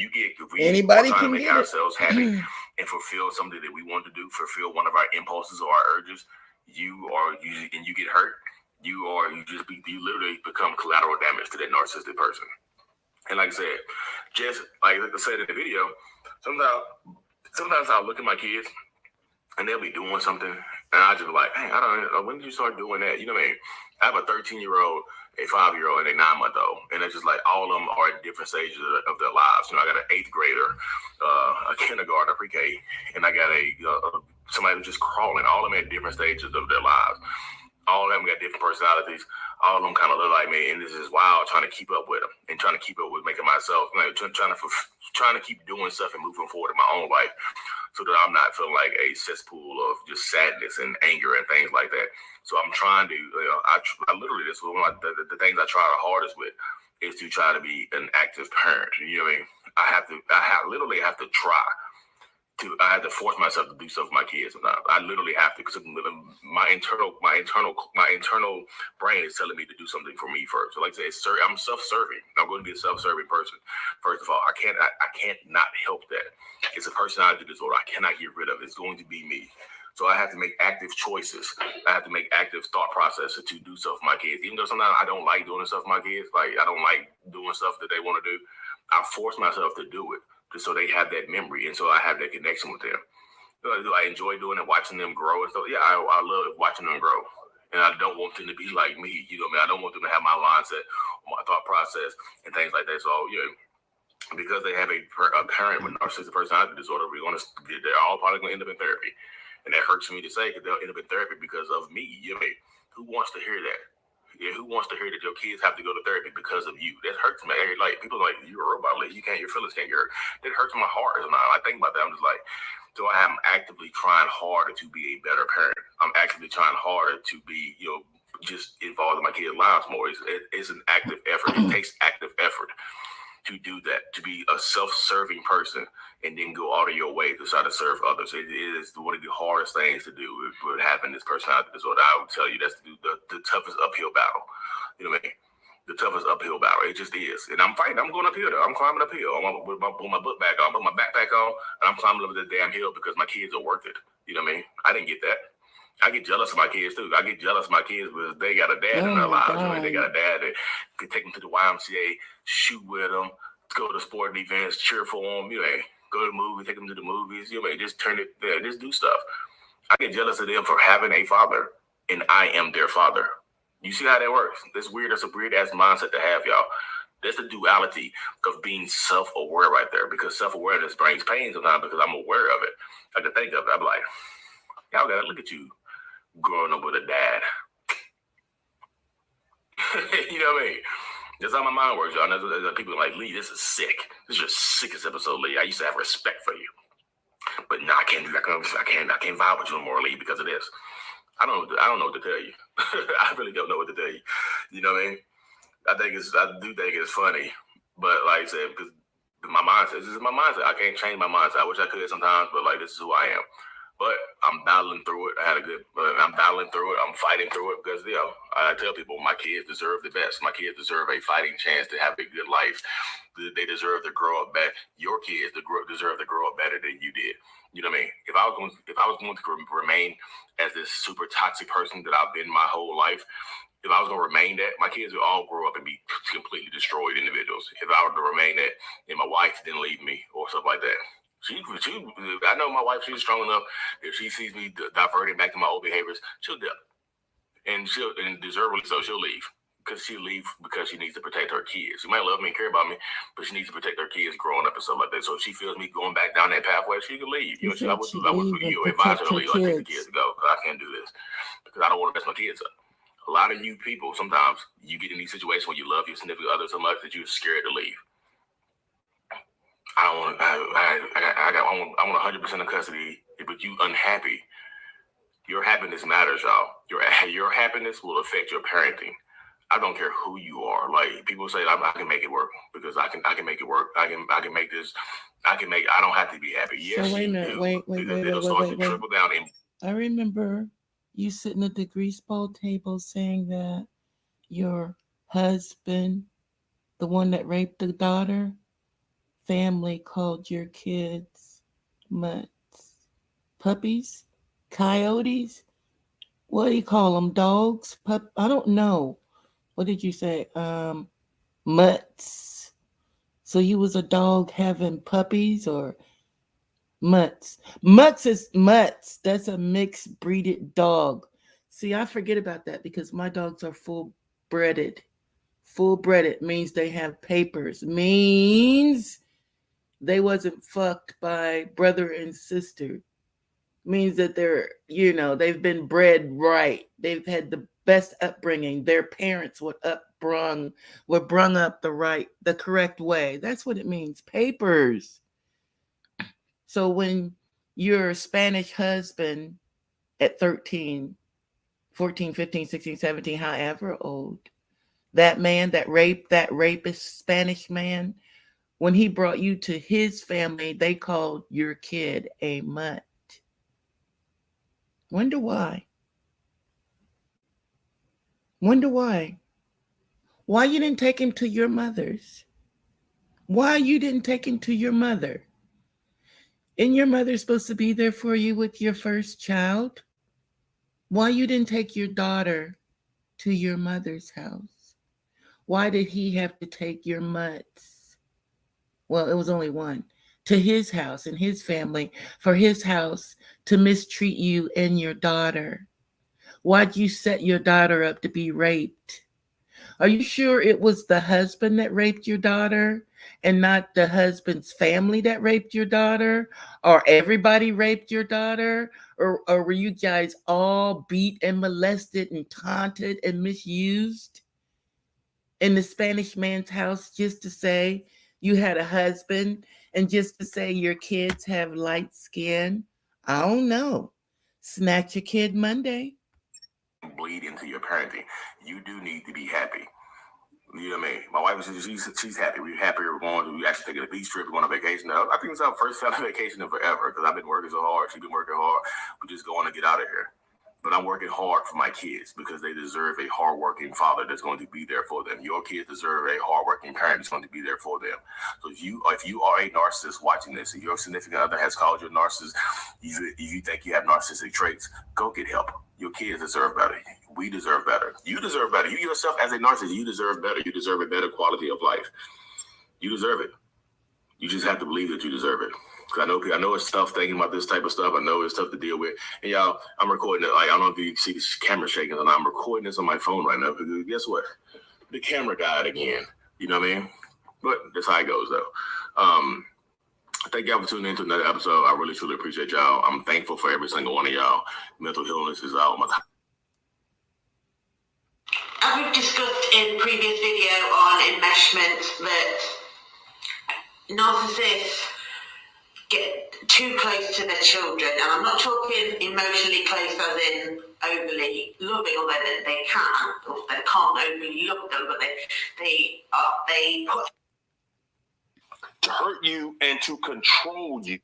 we Anybody are trying can to make get ourselves happy and fulfill something that we want to do, fulfill one of our impulses or our urges, you get hurt, you literally become collateral damage to that narcissistic person. And like I said, just like I said in the video, sometimes I'll look at my kids and they'll be doing something and I just be like, hey, I don't know, when did you start doing that? You know what I mean? I have a 13-year-old, a 5-year-old, and a 9-month-old. And it's just like all of them are at different stages of their lives. You know, I got an 8th grader, a kindergartner, a pre-K, and I got somebody who's just crawling, all of them at different stages of their lives. All of them got different personalities. All of them kind of look like me, and this is wild trying to keep up with them and trying to keep up with making myself, like trying to keep doing stuff and moving forward in my own life, so that I'm not feeling like a cesspool of just sadness and anger and things like that. So I'm trying to, I literally, this was one of the things I try the hardest with is to try to be an active parent. You know what I mean? Literally have to try. I had to force myself to do stuff with my kids sometimes. I literally have to, because my internal brain is telling me to do something for me first. So like I say, I'm self-serving. I'm going to be a self-serving person. First of all, I can't not help that. It's a personality disorder. I cannot get rid of it. It's going to be me. So I have to make active choices. I have to make active thought processes to do stuff for my kids. Even though sometimes I don't like doing stuff for my kids, like I don't like doing stuff that they want to do, I force myself to do it so they have that memory, and so I have that connection with them. Do I enjoy doing it, watching them grow and stuff? Yeah, I love watching them grow, and I don't want them to be like me. You know what I mean? I don't want them to have my mindset, my thought process, and things like that. So because they have a parent with narcissistic personality disorder, they're all probably going to end up in therapy, and that hurts me to say because they'll end up in therapy because of me. You know, who wants to hear that? Yeah, who wants to hear that your kids have to go to therapy because of you? That hurts me. Like people are like, you're a robot. Like, your feelings can't get hurt. That hurts my heart. And I think about that. I'm just like, so I am actively trying harder to be a better parent. I'm actively trying harder to be, just involved in my kids' lives more. It's an active effort. It takes active effort to do that, to be a self-serving person and then go out of your way to try to serve others. It is one of the hardest things to do with having this personality disorder. I would tell you that's the toughest uphill battle. You know what I mean? The toughest uphill battle. It just is. And I'm fighting. I'm going uphill though. I'm climbing uphill. I'm with my book bag on, put my backpack on, and I'm climbing up this damn hill because my kids are worth it. You know what I mean? I didn't get that. I get jealous of my kids too. I get jealous of my kids because they got a dad in their lives. You know, they got a dad that can take them to the YMCA, shoot with them, go to sporting events, cheer for them. Go to the movies, take them to the movies. Just turn it there, just do stuff. I get jealous of them for having a father, and I am their father. You see how that works? That's weird. That's a weird ass mindset to have, y'all. That's the duality of being self-aware right there, because self-awareness brings pain sometimes because I'm aware of it. I can think of it. I'm like, y'all gotta look at you growing up with a dad. You know what I mean? That's how my mind works, y'all. There's people like, Lee, this is sick. This is your sickest episode, Lee. I used to have respect for you, but now I can't do that. I can't vibe with you anymore, Lee, because of this. I don't know what to tell you. I really don't know what to tell you. You know what I mean? I do think it's funny, but like I said, because my mindset, this is my mindset. I can't change my mindset. I wish I could sometimes, but like this is who I am. But I'm battling through it. I'm battling through it. I'm fighting through it because, I tell people my kids deserve the best. My kids deserve a fighting chance to have a good life. They deserve to grow up better. Your kids deserve to grow up better than you did. You know what I mean? If I was going to remain as this super toxic person that I've been my whole life, if I was going to remain that, my kids would all grow up and be completely destroyed individuals. If I were to remain that, and my wife didn't leave me or stuff like that. I know my wife, she's strong enough. If she sees me diverting back to my old behaviors, she'll dip. And deservedly so, she'll leave. Because she'll leave because she needs to protect her kids. She might love me and care about me, but she needs to protect her kids growing up and stuff like that. So if she feels me going back down that pathway, she can leave. I would advise her to leave. Like, take the kids to go, because I can't do this. Because I don't want to mess my kids up. A lot of you people, sometimes you get in these situations where you love your significant other so much that you're scared to leave. I want 100% of custody, but you unhappy. Your happiness matters, y'all. Your happiness will affect your parenting. I don't care who you are. Like people say, I can make it work because I can make it work. I can make this. I don't have to be happy. Yes, so wait a minute. Wait. Trickle down. I remember you sitting at the grease bowl table saying that your husband, the one that raped the daughter, family called your kids mutts, puppies, coyotes. What do you call them? Dogs? I don't know. What did you say? Mutts. So you was a dog having puppies or mutts? Mutts is mutts. That's a mixed breeded dog. See, I forget about that because my dogs are full breeded. Full breeded means they have papers. Means they wasn't fucked by brother and sister. Means that they're, they've been bred right. They've had the best upbringing. Their parents were brung up the correct way. That's what it means. Papers. So when your Spanish husband at 13, 14, 15, 16, 17, however old, that man, that rapist Spanish man, when he brought you to his family, they called your kid a mutt. Wonder why? Wonder why? Why you didn't take him to your mother's? Why you didn't take him to your mother? And your mother's supposed to be there for you with your first child? Why you didn't take your daughter to your mother's house? Why did he have to take your mutts? Well, it was only one. To his house and his family, for his house to mistreat you and your daughter. Why'd you set your daughter up to be raped? Are you sure it was the husband that raped your daughter and not the husband's family that raped your daughter? Or everybody raped your daughter? Or were you guys all beat and molested and taunted and misused in the Spanish man's house just to say you had a husband and just to say your kids have light skin? I don't know. Snatch your kid Monday. Bleed into your parenting. You do need to be happy. You know what I mean? My wife, she's happy. We're happy. We actually taking a beach trip. We're going on vacation. Now, I think it's our first family vacation in forever because I've been working so hard. She's been working hard. We just going to get out of here. But I'm working hard for my kids because they deserve a hardworking father that's going to be there for them. Your kids deserve a hardworking parent that's going to be there for them. So if you are a narcissist watching this, if your significant other has called you a narcissist, you think you have narcissistic traits, go get help. Your kids deserve better. We deserve better. You deserve better. You yourself as a narcissist, you deserve better. You deserve a better quality of life. You deserve it. You just have to believe that you deserve it. I know it's tough thinking about this type of stuff. I know it's tough to deal with. And y'all, I'm recording it. Like, I don't know if you see this camera shaking, and I'm recording this on my phone right now. Because guess what? The camera died again. You know what I mean? But that's how it goes, though. Thank y'all for tuning in to another episode. I really, truly appreciate y'all. I'm thankful for every single one of y'all. Mental illness is out my time. As we've discussed in previous video on enmeshment, that narcissists get too close to their children, and I'm not talking emotionally close as in overly loving, although they can't overly love them, but they put to hurt you and to control you.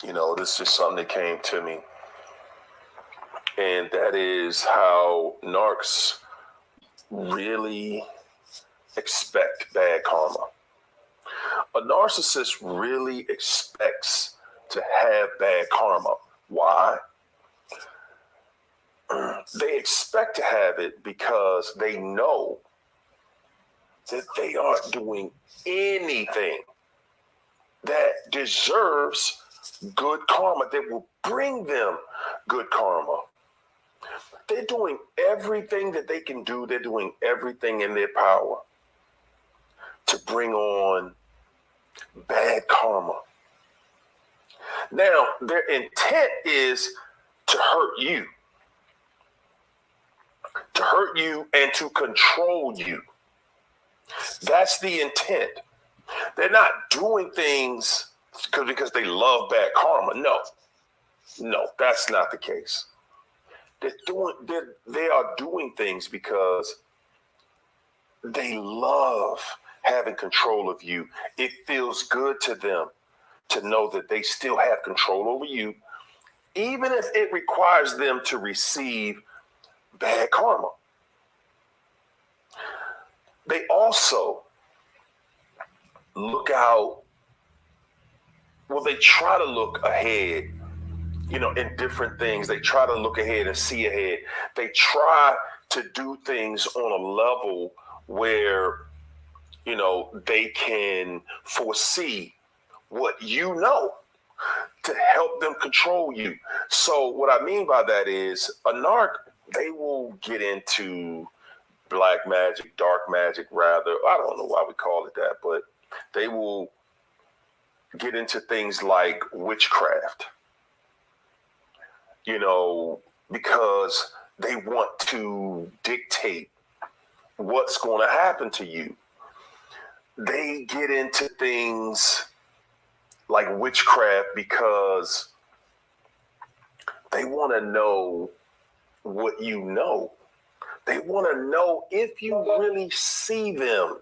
You know, this is something that came to me, and that is how narcs really expect bad karma. A narcissist really expects to have bad karma. Why? They expect to have it because they know that they aren't doing anything that deserves good karma, that will bring them good karma. They're doing everything that they can do. They're doing everything in their power to bring on bad karma. Now, their intent is to hurt you and to control you. That's the intent. They're not doing things because they love bad karma. No, that's not the case. They are doing things because they love having control of you. It feels good to them to know that they still have control over you, even if it requires them to receive bad karma. They also look out, well, they try to look ahead, in different things. They try to look ahead and see ahead. They try to do things on a level where, they can foresee what to help them control you. So what I mean by that is a narc, they will get into black magic, dark magic, rather. I don't know why we call it that, but they will get into things like witchcraft, because they want to dictate what's going to happen to you. They get into things like witchcraft because they want to know what you know. They want to know if you really see them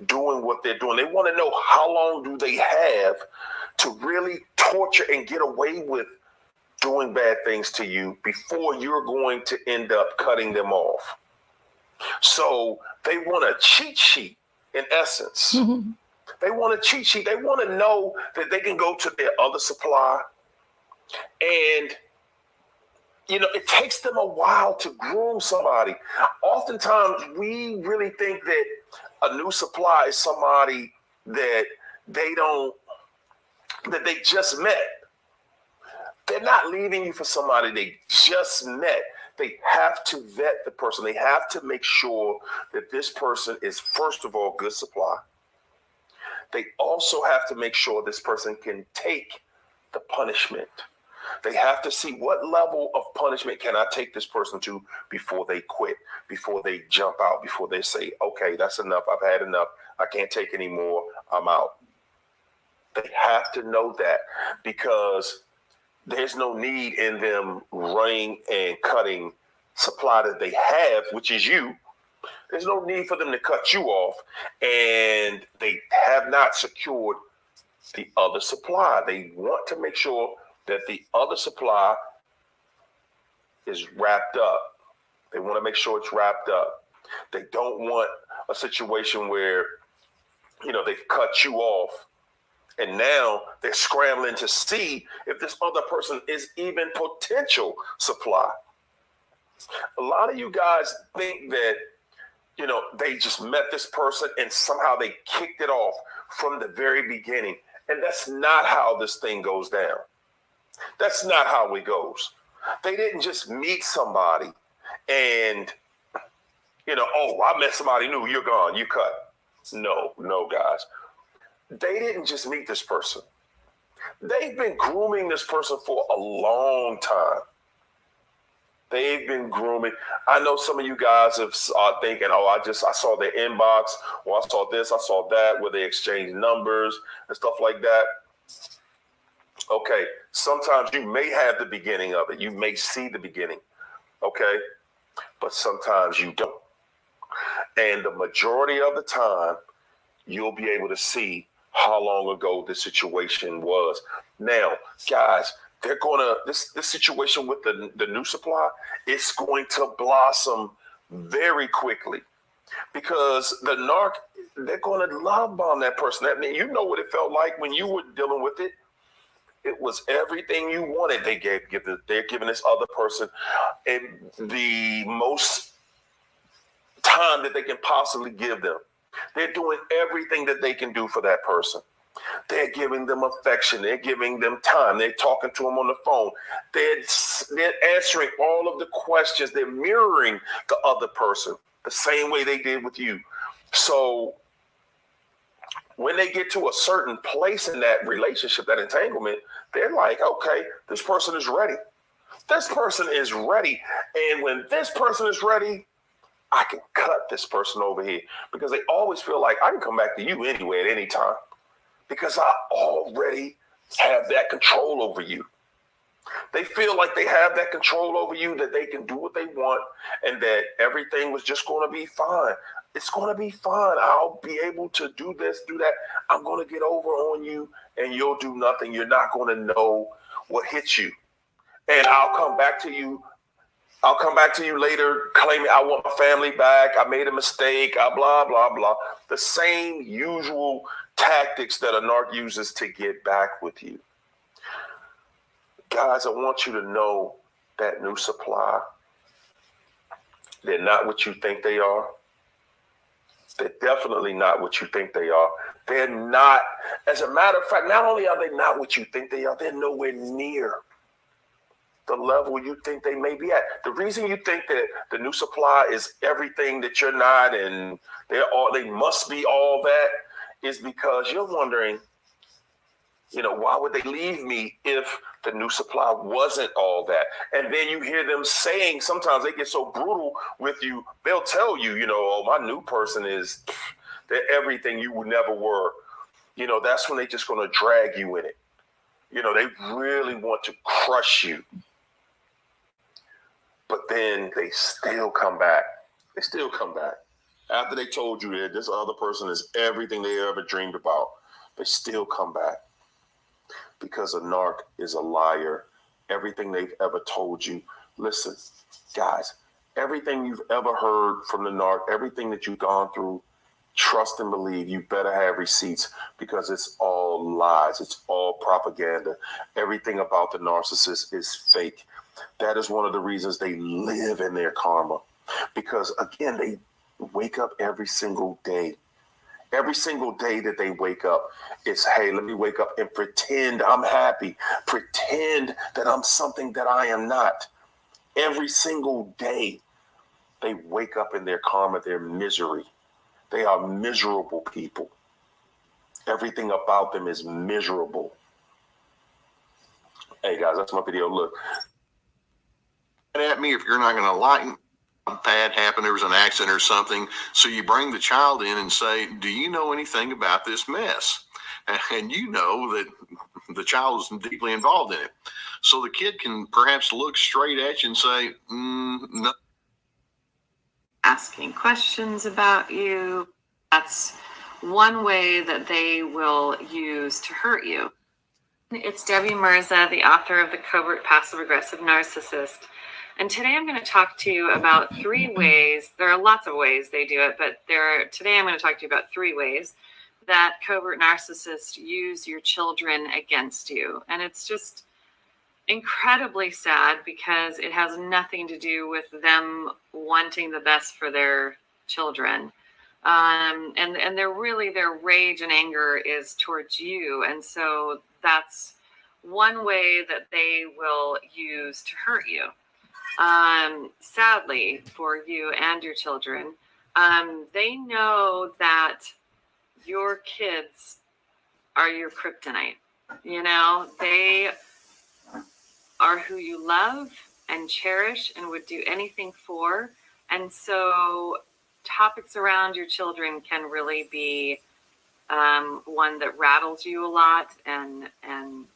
doing what they're doing. They want to know how long do they have to really torture and get away with doing bad things to you before you're going to end up cutting them off. So they want a cheat sheet, in essence. They want a cheat sheet. They want to know that they can go to their other supply. And, you know, it takes them a while to groom somebody. Oftentimes, we really think that a new supply is somebody that they just met. They're not leaving you for somebody they just met. They have to vet the person. They have to make sure that this person is, first of all, good supply. They also have to make sure this person can take the punishment. They have to see what level of punishment can I take this person to before they quit, before they jump out, before they say, okay, that's enough. I've had enough. I can't take any more. I'm out. They have to know that, because there's no need in them running and cutting supply that they have, which is you. There's no need for them to cut you off, and they have not secured the other supply. They want to make sure that the other supply is wrapped up. They want to make sure it's wrapped up. They don't want a situation where, you know, they've cut you off, and now they're scrambling to see if this other person is even potential supply. A lot of you guys think that, you know, they just met this person and somehow they kicked it off from the very beginning. And that's not how this thing goes down. That's not how it goes. They didn't just meet somebody and, you know, oh, I met somebody new, you're gone, you cut. No, guys. They didn't just meet this person. They've been grooming this person for a long time. They've been grooming. I know some of you guys are thinking, oh, I saw their inbox, or I saw this, I saw that, where they exchange numbers and stuff like that. Okay, sometimes you may have the beginning of it. You may see the beginning, okay? But sometimes you don't. And the majority of the time, you'll be able to see how long ago the situation was. Now, guys, they're gonna this situation with the new supply, it's going to blossom very quickly, because the narc, they're gonna love bomb that person. That means, you know what it felt like when you were dealing with it. It was everything you wanted. They're giving this other person the most time that they can possibly give them. They're doing everything that they can do for that person. They're giving them affection. They're giving them time. They're talking to them on the phone. They're answering all of the questions. They're mirroring the other person the same way they did with you. So when they get to a certain place in that relationship, that entanglement, they're like, okay, this person is ready. This person is ready. And when this person is ready, I can cut this person over here, because they always feel like I can come back to you anyway at any time, because I already have that control over you. They feel like they have that control over you, that they can do what they want, and that everything was just going to be fine. It's going to be fine. I'll be able to do this, do that. I'm going to get over on you, and you'll do nothing. You're not going to know what hit you. And I'll come back to you later claiming I want my family back. I made a mistake. Blah, blah, blah. The same usual tactics that a narc uses to get back with you. Guys, I want you to know that new supply, they're not what you think they are. They're definitely not what you think they are. They're not, as a matter of fact, not only are they not what you think they are, they're nowhere near the level you think they may be at. The reason you think that the new supply is everything that you're not, and they must be all that, is because you're wondering, Why would they leave me if the new supply wasn't all that? And then you hear them saying, sometimes they get so brutal with you, they'll tell you, oh, my new person is, they're everything you never were. That's when they just going to drag you in it. They really want to crush you. But then they still come back. They still come back. After they told you that this other person is everything they ever dreamed about, they still come back. Because a narc is a liar. Everything they've ever told you. Listen, guys, everything you've ever heard from the narc, everything that you've gone through, trust and believe, you better have receipts, because it's all lies. It's all propaganda. Everything about the narcissist is fake. That is one of the reasons they live in their karma. Because, again, they wake up every single day. Every single day that they wake up, it's, hey, let me wake up and pretend I'm happy. Pretend that I'm something that I am not. Every single day, they wake up in their karma, their misery. They are miserable people. Everything about them is miserable. Hey, guys, that's my video. Look. At me if you're not going to like bad happened, there was an accident or something. So you bring the child in and say, do you know anything about this mess? And you know that the child is deeply involved in it. So the kid can perhaps look straight at you and say, no. Asking questions about you. That's one way that they will use to hurt you. It's Debbie Mirza, the author of The Covert Passive Aggressive Narcissist. And today I'm going to talk to you about 3 ways. There are lots of ways they do it, but today I'm going to talk to you about 3 ways that covert narcissists use your children against you. And it's just incredibly sad because it has nothing to do with them wanting the best for their children. And they're really, their rage and anger is towards you. And so that's one way that they will use to hurt you. Sadly for you and your children, they know that your kids are your kryptonite. They are who you love and cherish and would do anything for. And so topics around your children can really be one that rattles you a lot and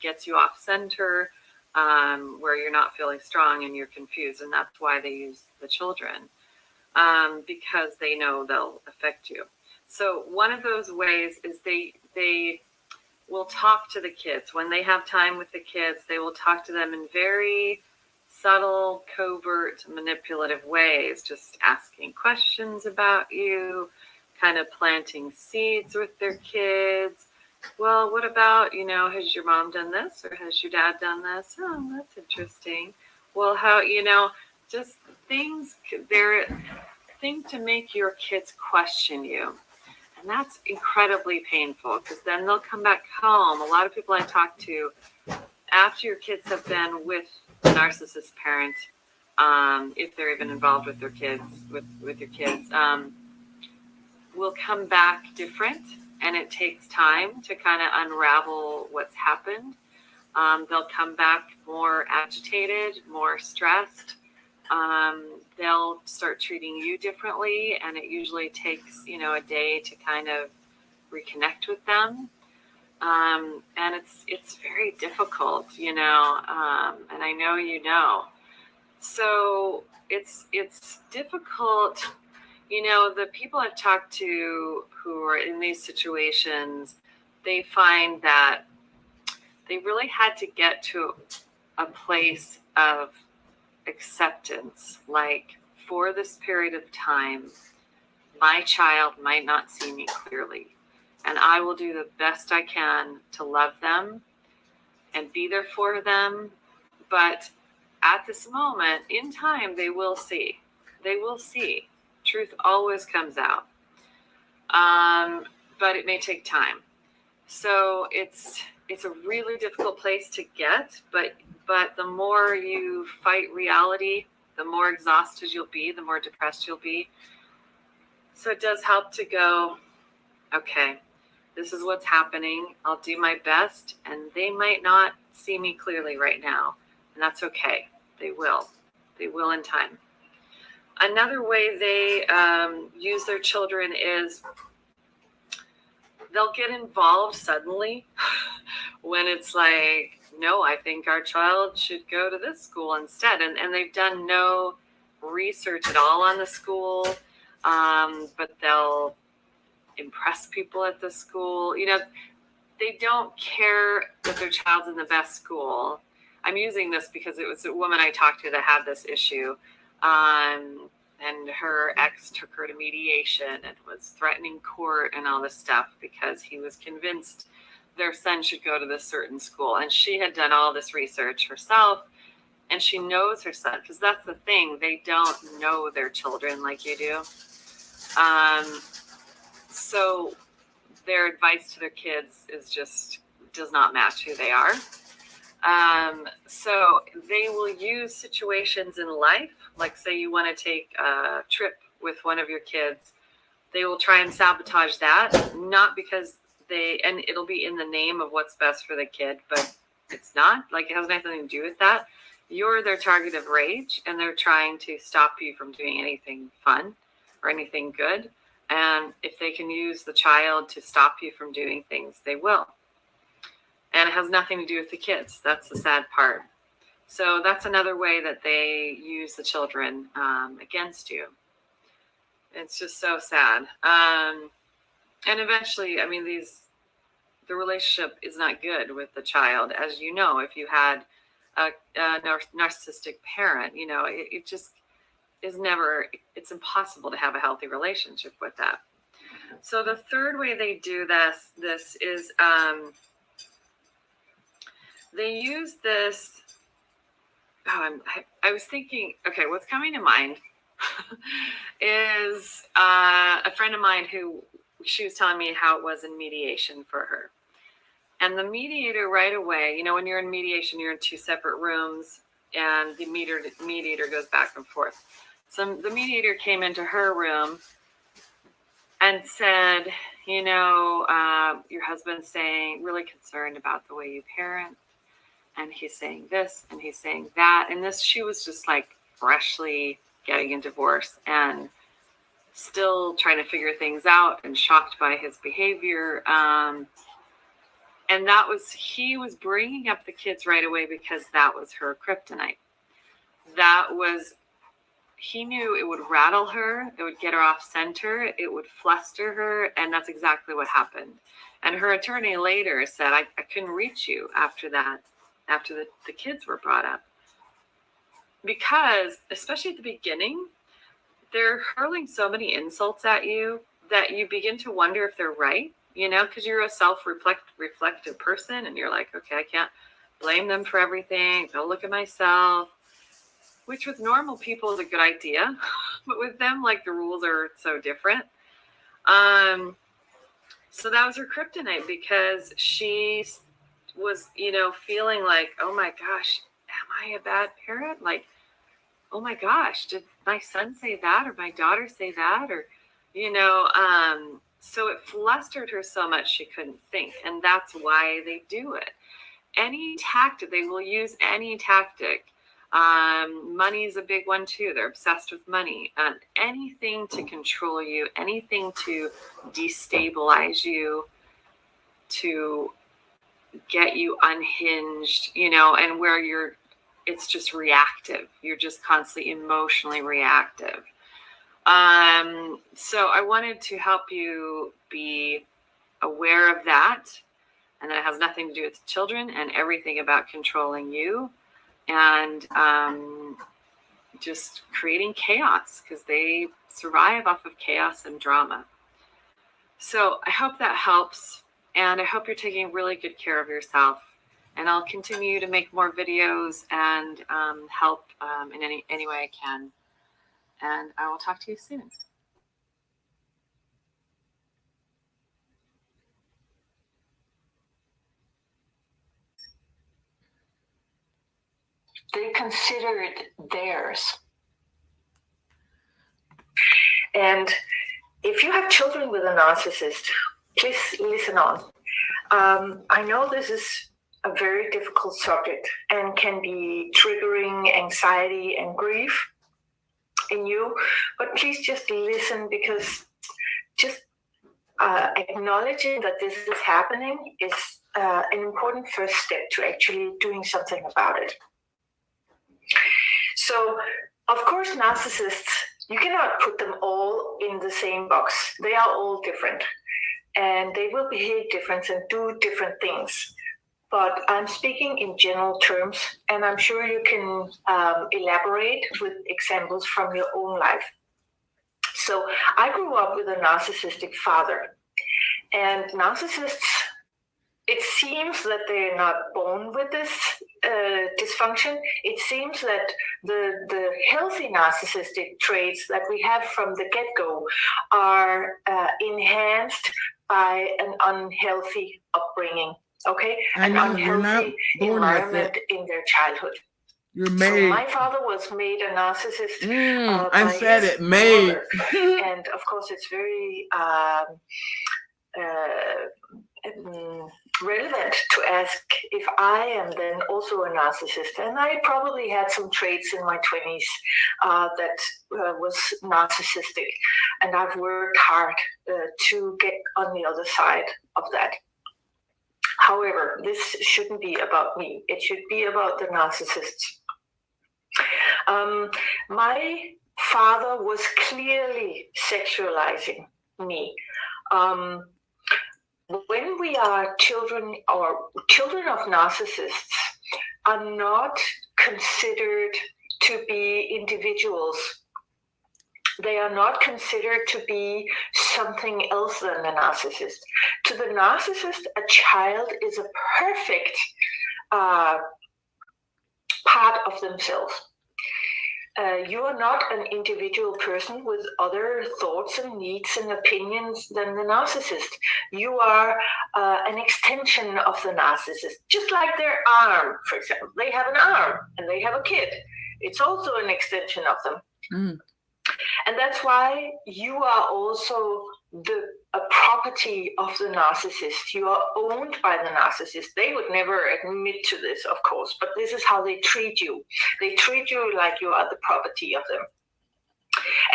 gets you off center, where you're not feeling strong and you're confused. And that's why they use the children, because they know they'll affect you. So one of those ways is they will talk to the kids. When they have time with the kids, they will talk to them in very subtle, covert, manipulative ways, just asking questions about you, kind of planting seeds with their kids. Well, what about, has your mom done this or has your dad done this? Oh, that's interesting. Well, how, just things, they're things to make your kids question you. And that's incredibly painful because then they'll come back home. A lot of people I talk to, after your kids have been with a narcissist parent, if they're even involved with their kids, with your kids, will come back different. And it takes time to kind of unravel what's happened. They'll come back more agitated, more stressed. They'll start treating you differently, and it usually takes, a day to kind of reconnect with them. And it's very difficult, and I know, so it's difficult. The people I've talked to who are in these situations, they find that they really had to get to a place of acceptance, like, for this period of time, my child might not see me clearly, and I will do the best I can to love them and be there for them. But at this moment in time, they will see. Truth always comes out. But it may take time. So it's a really difficult place to get, but the more you fight reality, the more exhausted you'll be, the more depressed you'll be. So it does help to go, okay, this is what's happening. I'll do my best, and they might not see me clearly right now, and that's okay. They will. They will in time. Another way they use their children is they'll get involved suddenly when it's like, no, I think our child should go to this school instead. And they've done no research at all on the school, but they'll impress people at the school. You know, they don't care that their child's in the best school. I'm using this because it was a woman I talked to that had this issue. And her ex took her to mediation and was threatening court and all this stuff because he was convinced their son should go to this certain school. And she had done all this research herself, and she knows her son, because that's the thing. They don't know their children like you do. So their advice to their kids is just does not match who they are. So they will use situations in life, like say you want to take a trip with one of your kids. They will try and sabotage that, not because and it'll be in the name of what's best for the kid, but it's not. Like, it has nothing to do with that. You're their target of rage, and they're trying to stop you from doing anything fun or anything good. And if they can use the child to stop you from doing things, they will. And it has nothing to do with the kids. That's the sad part. So that's another way that they use the children against you. It's just so sad. And eventually, I mean, the relationship is not good with the child. As you know, if you had a narcissistic parent, you know, it just is never, it's impossible to have a healthy relationship with that. So the third way they do this is they use this. I was thinking, okay, what's coming to mind is a friend of mine who she was telling me how it was in mediation for her. And the mediator right away, you know, when you're in mediation, you're in two separate rooms and the mediator goes back and forth. So the mediator came into her room and said, you know, your husband's really concerned about the way you parent. And he's saying this and he's saying that. And she was just like freshly getting a divorce and still trying to figure things out and shocked by his behavior. And he was bringing up the kids right away because that was her kryptonite. He knew it would rattle her, it would get her off center, it would fluster her, and that's exactly what happened. And her attorney later said, I couldn't reach you after that, after the kids were brought up. Because, especially at the beginning, they're hurling so many insults at you that you begin to wonder if they're right, you know, because you're a self-reflective person, and you're like, okay, I can't blame them for everything. I'll look at myself. Which with normal people is a good idea, but with them, like, the rules are so different. So that was her kryptonite, because she was, you know, feeling like, oh my gosh, am I a bad parent? Like, oh my gosh, did my son say that, or my daughter say that, or, you know, so it flustered her so much she couldn't think, and that's why they do it. Any tactic, they will use any tactic. Money is a big one too. They're obsessed with money. Anything to control you, anything to destabilize you, to get you unhinged, you know, and where it's just reactive. You're just constantly emotionally reactive. So I wanted to help you be aware of that, and that it has nothing to do with children and everything about controlling you. And just creating chaos, because they survive off of chaos and drama. So I hope that helps, and I hope you're taking really good care of yourself. And I'll continue to make more videos and help in any way I can. And I will talk to you soon. They consider it theirs. And if you have children with a narcissist, please listen on. I know this is a very difficult subject and can be triggering anxiety and grief in you, but please just listen, because just acknowledging that this is happening is an important first step to actually doing something about it. So, of course, narcissists, you cannot put them all in the same box. They are all different, and they will behave different and do different things. But I'm speaking in general terms, and I'm sure you can elaborate with examples from your own life. So I grew up with a narcissistic father, and narcissists, it seems that they're not born with this dysfunction. It seems that the healthy narcissistic traits that we have from the get-go are enhanced by an unhealthy upbringing. Okay, I know, an you're not unhealthy born with environment it. in their childhood. You're So made. my father was made a narcissist. I by said his it, made. mother. And of course, it's very relevant to ask if I am then also a narcissist. And I probably had some traits in my 20s that was narcissistic. And I've worked hard to get on the other side of that. However, this shouldn't be about me. It should be about the narcissists. My father was clearly sexualizing me. When we are children, or children of narcissists are not considered to be individuals. They are not considered to be something else than a narcissist. To the narcissist, a child is a perfect part of themselves. You are not an individual person with other thoughts and needs and opinions than the narcissist. You are an extension of the narcissist, just like their arm, for example. They have an arm and they have a kid. It's also an extension of them. And that's why you are also a property of the narcissist. You are owned by the narcissist. They would never admit to this, of course, but this is how they treat you. They treat you like you are the property of them.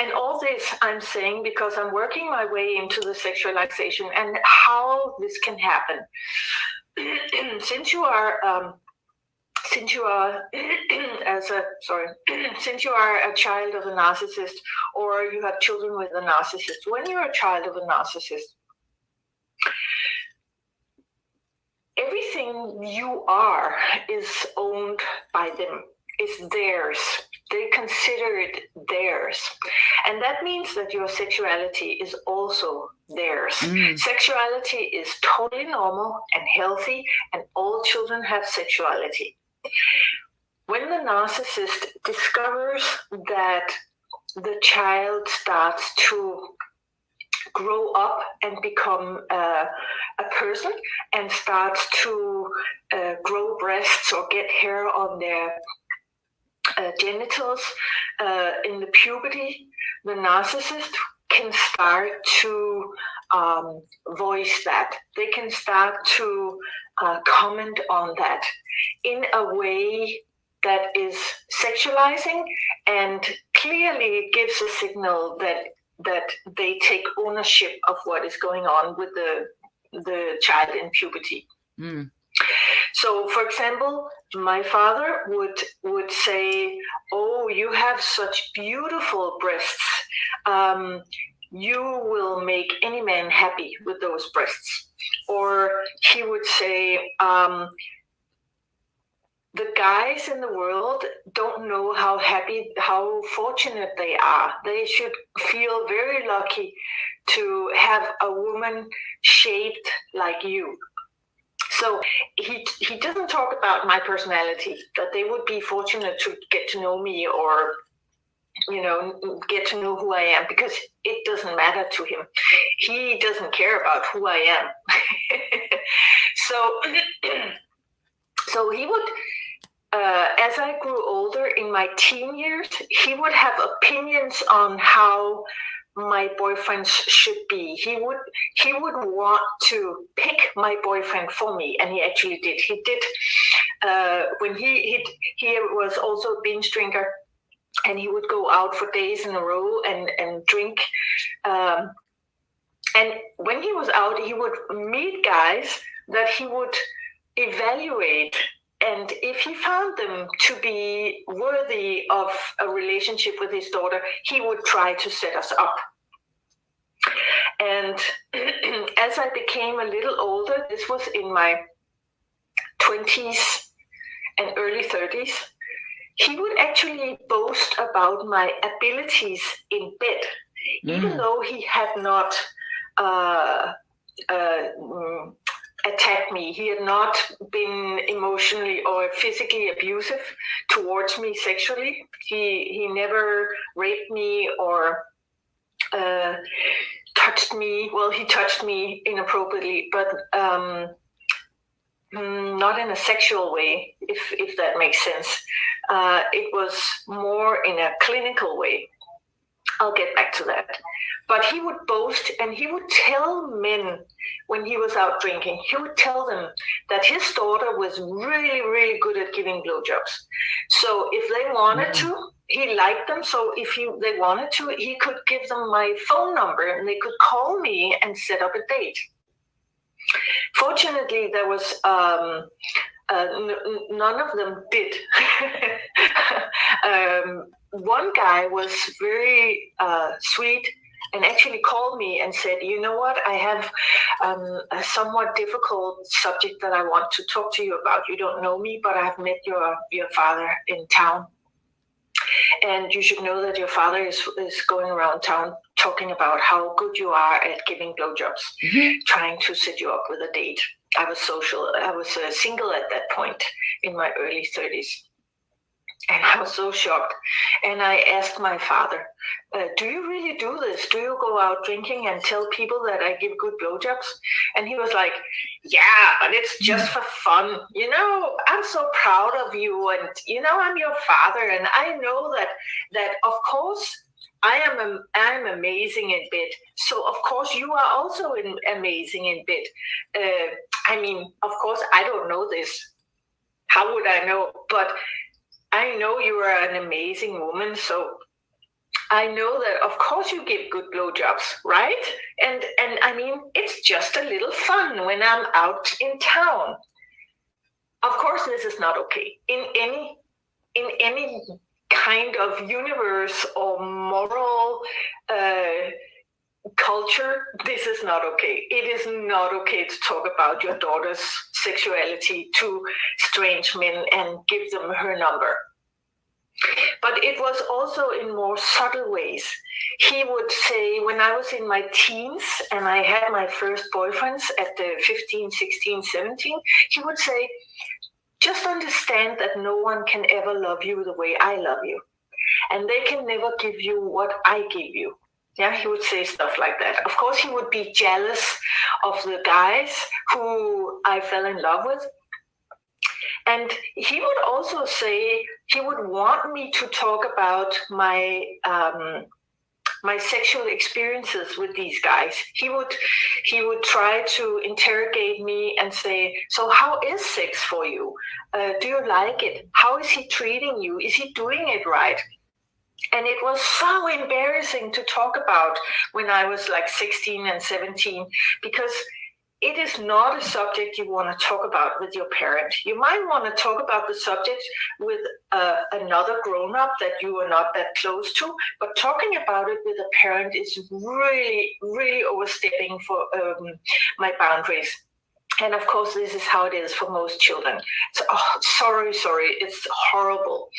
And all this I'm saying because I'm working my way into the sexualization and how this can happen. Since you are since you are a child of a narcissist, or you have children with a narcissist, when you're a child of a narcissist, everything you are is owned by them. It's theirs. They consider it theirs. And that means that your sexuality is also theirs. Sexuality is totally normal and healthy, and all children have sexuality. When the narcissist discovers that the child starts to grow up and become a person and starts to grow breasts or get hair on their genitals in the puberty, the narcissist can start to voice that. They can start to comment on that in a way that is sexualizing and clearly gives a signal that they take ownership of what is going on with the child in puberty. So, for example, my father would say, "Oh, you have such beautiful breasts. You will make any man happy with those breasts." Or he would say, "The guys in the world don't know how fortunate they are. They should feel very lucky to have a woman shaped like you." So he doesn't talk about my personality, that they would be fortunate to get to know me or, get to know who I am, because it doesn't matter to him. He doesn't care about who I am. So he would, as I grew older in my teen years, he would have opinions on how my boyfriends should be. He would want to pick my boyfriend for me, and he actually did. He did when he was also a binge drinker, and he would go out for days in a row and drink. And when he was out, he would meet guys that he would evaluate. And if he found them to be worthy of a relationship with his daughter, he would try to set us up. And as I became a little older, this was in my 20s and early 30s, he would actually boast about my abilities in bed, even though he had not attacked me. He had not been emotionally or physically abusive towards me sexually. He never raped me or touched me. Well, he touched me inappropriately, but not in a sexual way, if that makes sense. It was more in a clinical way. I'll get back to that. But he would boast, and he would tell men when he was out drinking, he would tell them that his daughter was really, really good at giving blowjobs. So if they wanted to, he liked them. So if they wanted to, he could give them my phone number, and they could call me and set up a date. Fortunately, there was none of them did. One guy was very sweet and actually called me and said, you know what, I have a somewhat difficult subject that I want to talk to you about. You don't know me, but I've met your father in town. And you should know that your father is going around town talking about how good you are at giving blowjobs, trying to set you up with a date. I was single at that point in my early 30s. And I was so shocked. And I asked my father, do you really do this? Do you go out drinking and tell people that I give good blowjobs? And he was like, yeah, but it's just for fun. You know, I'm so proud of you. And, you know, I'm your father. And I know that of course, I am amazing in bed. So, of course, you are also amazing in bed. I mean, of course, I don't know this. How would I know? But I know you are an amazing woman, so I know that of course you give good blowjobs, right? And I mean, it's just a little fun when I'm out in town. Of course, this is not okay. In any kind of universe or moral culture, this is not okay. It is not okay to talk about your daughter's sexuality to strange men and give them her number. But it was also in more subtle ways. He would say, when I was in my teens and I had my first boyfriends at the 15, 16, 17, he would say, just understand that no one can ever love you the way I love you. And they can never give you what I give you. Yeah, he would say stuff like that. Of course, he would be jealous of the guys who I fell in love with. And he would also say, he would want me to talk about my my sexual experiences with these guys. He would try to interrogate me and say, so how is sex for you? Do you like it? How is he treating you? Is he doing it right? And it was so embarrassing to talk about when I was like 16 and 17, because it is not a subject you want to talk about with your parent. You might want to talk about the subject with another grown-up that you are not that close to, but talking about it with a parent is really, really overstepping for my boundaries. And of course, this is how it is for most children. So, sorry, it's horrible.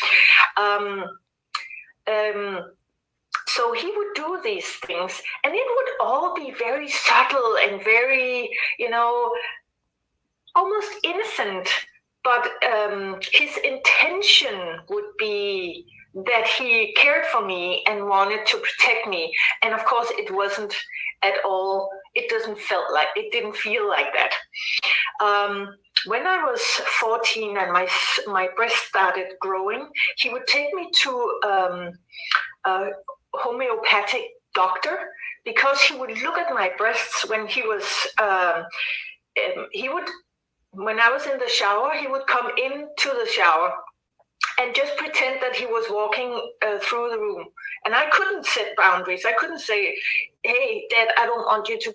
So he would do these things, and it would all be very subtle and very, almost innocent. But his intention would be that he cared for me and wanted to protect me. And of course, it wasn't at all. It didn't feel like that. When I was 14 and my breast started growing, he would take me to homeopathic doctor because he would look at my breasts when he was, when I was in the shower, he would come into the shower and just pretend that he was walking through the room. And I couldn't set boundaries. I couldn't say, hey, Dad, I don't want you to